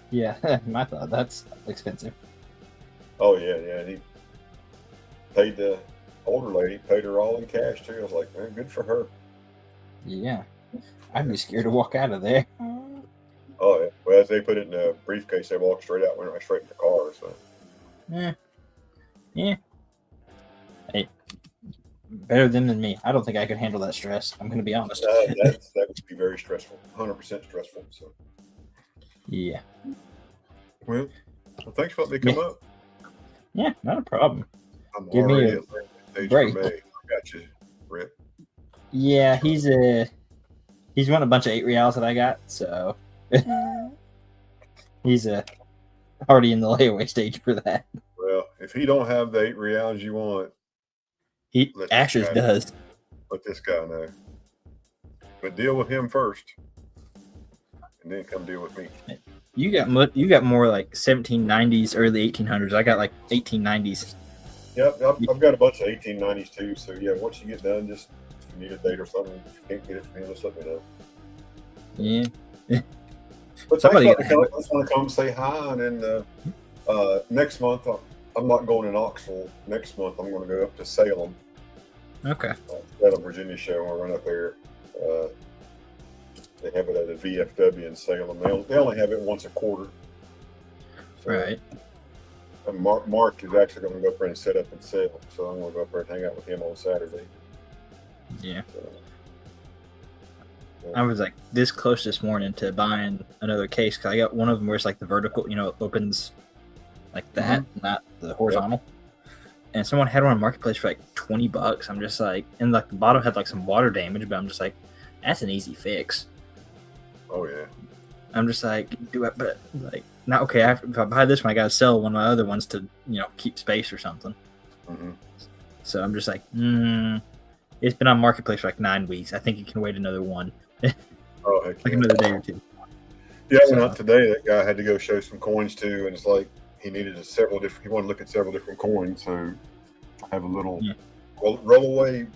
Yeah, I thought that's expensive.
Oh yeah, and he paid the older lady, paid her all in cash too. I was like, man, good for her.
Yeah. I'd be scared to walk out of there.
Oh yeah. Well, as they put it in a briefcase, they walked straight out, went right straight in the car. So
Yeah. Hey, better them than me. I don't think I could handle that stress. I'm gonna be honest.
that would be very stressful, 100% stressful. So
Yeah.
well, thanks for letting me come up.
Yeah, not a problem.
I'm
Give me
already
a
at late stage
break.
for May. I got you, Rip.
Yeah, he's won a bunch of 8 reals that I got, so he's already in the layaway stage for that.
Well, if he don't have the 8 reals you want,
He
Let
Ashes
this guy-
does.
let this guy know. But deal with him first, and then come deal with me.
You got more like 1790s, early 1800s. I got like 1890s.
Yep, I've got a bunch of 1890s too. So yeah, once you get done, just if you need a date or something, if you can't get it from me, just let me know.
Yeah.
But
Somebody
thanks
gotta
I just want to come say hi, and then next month I'm not going to Knoxville. Next month I'm going to go up to Salem,
Okay.
Salem, Virginia show. I'll run up there. They have it at a VFW in Salem. They only have it once a quarter. So,
Right.
and Mark is actually going to go up there and set up and sell. So I'm going to go up there and hang out with him on Saturday.
Yeah.
So,
I was like this close this morning to buying another case because I got one of them where it's like the vertical, it opens like that, not the horizontal. And someone had one on Marketplace for like $20. I'm just like, and like the bottom had like some water damage, but I'm just like, that's an easy fix.
oh yeah.
I'm just like, but like, not okay. If I buy this one, I gotta sell one of my other ones to keep space or something.
Mm-hmm.
So I'm just like, it's been on Marketplace for like 9 weeks. I think you can wait another one,
Oh heck
like
yeah.
another day or two.
Yeah, I went
So-
out today. That guy had to go show some coins too, and it's like he needed he wanted to look at several different coins. So I have a little
Yeah.
rollaway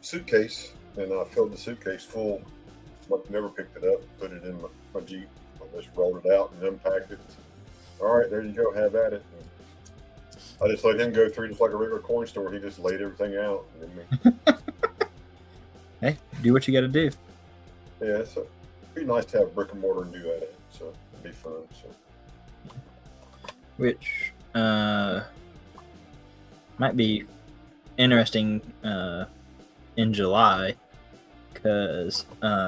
suitcase, and I filled the suitcase full. But never picked it up. Put it in my Jeep. I just rolled it out and unpacked it. All right, there you go. Have at it. And I just let him go through just like a regular coin store. He just laid everything out. And then
Hey, do what you got to do.
yeah, so it'd be nice to have brick and mortar and do that. So it'd be fun. So.
Which might be interesting in July because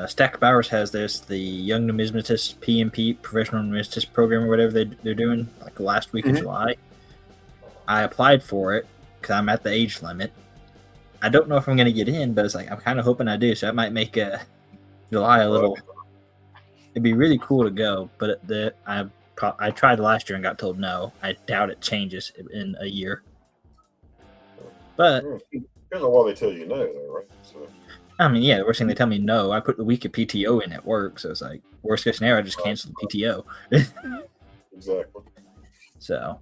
Stack Bowers has the Young Numismatist PMP Professional Numismatist program or whatever they're doing like the last week of July. I applied for it because I'm at the age limit. I don't know if I'm going to get in, but it's like I'm kind of hoping I do. So that might make July a little. It'd be really cool to go, but I tried last year and got told no. I doubt it changes in a year. But
Depends on why they tell you no, though, right? So.
I mean, yeah, the worst thing they tell me no. I put the week of PTO in at work, so it's like worst case scenario, I just cancel the PTO.
Exactly.
So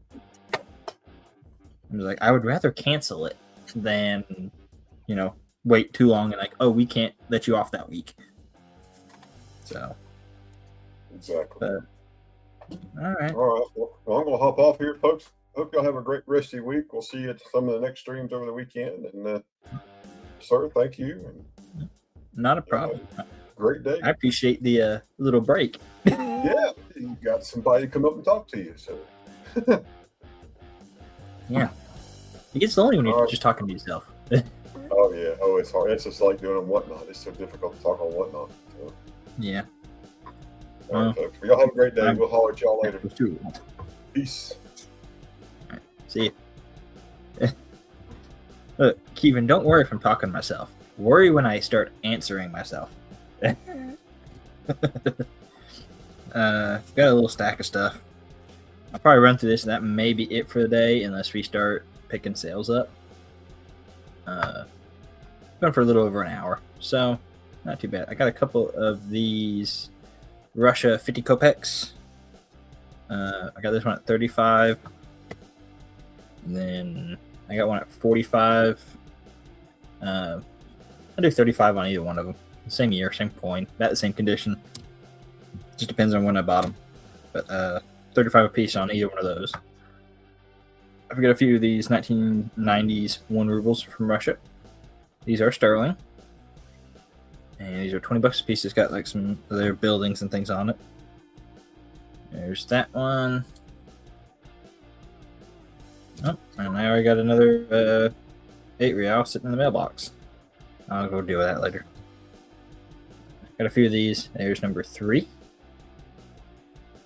I'm like, I would rather cancel it than wait too long and like, oh, we can't let you off that week. So
Exactly.
all right.
All right. Well, I'm going to hop off here, folks. Hope y'all have a great rest of your week. We'll see you at some of the next streams over the weekend. And, sir, thank you. And
Not a problem.
great day.
I appreciate the little break.
Yeah, you got somebody to come up and talk to you. So,
Yeah. It gets lonely when you're
All right.
just talking to yourself.
oh, yeah. Oh, it's hard. It's just like doing on Whatnot. It's so difficult to talk on Whatnot. So,
Yeah.
all right, folks. Well, y'all have a great day. We'll holler at y'all later. Peace.
See you. Look, Kevin, don't worry if I'm talking to myself. Worry when I start answering myself. Got a little stack of stuff. I'll probably run through this, and that may be it for the day, unless we start picking sales up. Going for a little over an hour, so not too bad. I got a couple of these Russia 50 kopecks. I got this one at 35. And then I got one at 45. I do 35 on either one of them. Same year, same coin, about the same condition. Just depends on when I bought them. But 35 a piece on either one of those. I've got a few of these 1990s 1 rubles from Russia. These are sterling. And these are $20 a piece. It's got like some of their buildings and things on it. There's that one. Oh, and I already got another 8 real sitting in the mailbox. I'll go deal with that later. Got a few of these. There's number 3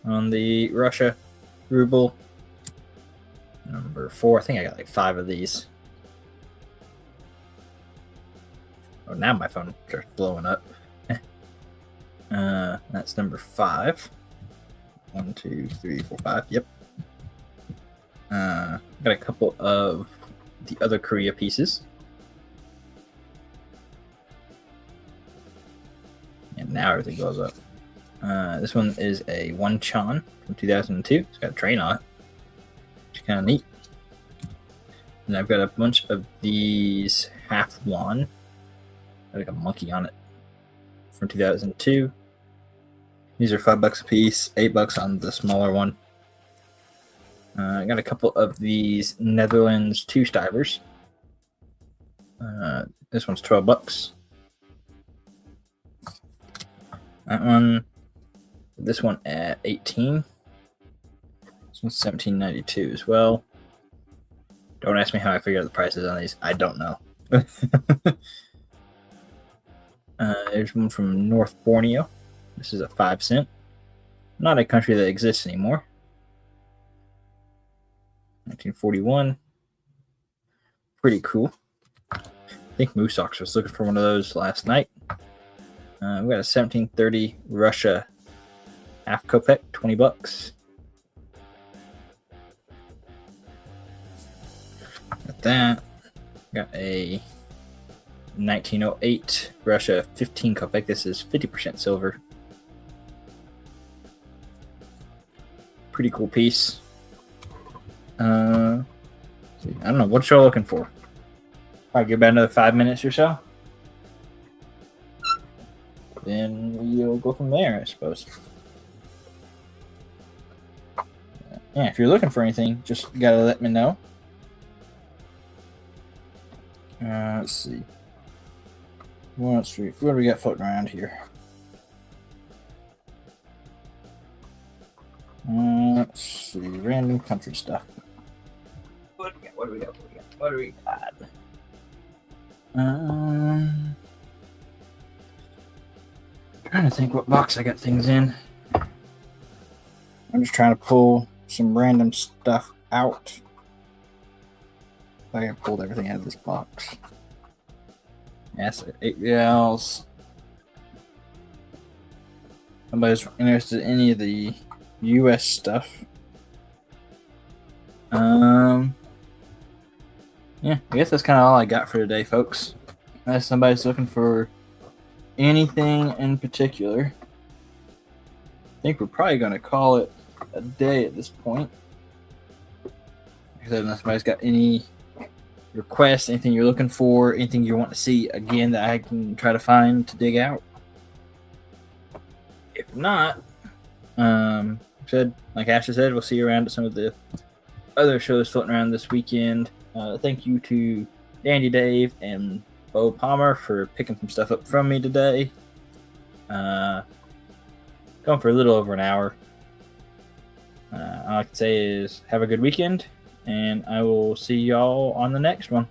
on the Russia ruble. Number 4. I think I got like 5 of these. Oh, now my phone starts blowing up. That's number 5. 1, 2, 3, 4, 5. Yep. Got a couple of the other Korea pieces. And now everything goes up. This one is a 1 Chan from 2002. It's got a train on it, which is kind of neat. And I've got a bunch of these half won. Like a monkey on it from 2002. These are $5 a piece, $8 on the smaller one. I got a couple of these Netherlands 2 stivers. This one's $12. That one, this one at 18. This one's 17.92 as well. Don't ask me how I figure out the prices on these. I don't know. There's one from North Borneo. This is a 5 cent. Not a country that exists anymore. 1941. Pretty cool. I think Moosox was looking for one of those last night. We got a 1730 Russia half kopek, $20. Got that. Got a 1908 Russia 15 kopek. This is 50% silver. Pretty cool piece. I don't know what y'all looking for. Probably give about another 5 minutes or so. Then we'll go from there, I suppose. Yeah, if you're looking for anything, just gotta let me know. Let's see. What do we got floating around here? Let's see. Random country stuff. What do we got? Trying to think what box I got things in. I'm just trying to pull some random stuff out. I pulled everything out of this box. Yes, 8 reals. Somebody's interested in any of the US stuff. Yeah, I guess that's kind of all I got for today, folks. Unless somebody's looking for anything in particular, I think we're probably going to call it a day at this point. Like I said, unless somebody's got any requests, anything you're looking for, anything you want to see again that I can try to find to dig out. If not, like Ashley said, we'll see you around at some of the other shows floating around this weekend. Thank you to Dandy Dave and Bo Palmer for picking some stuff up from me today. Going for a little over an hour. All I can say is have a good weekend, and I will see y'all on the next one.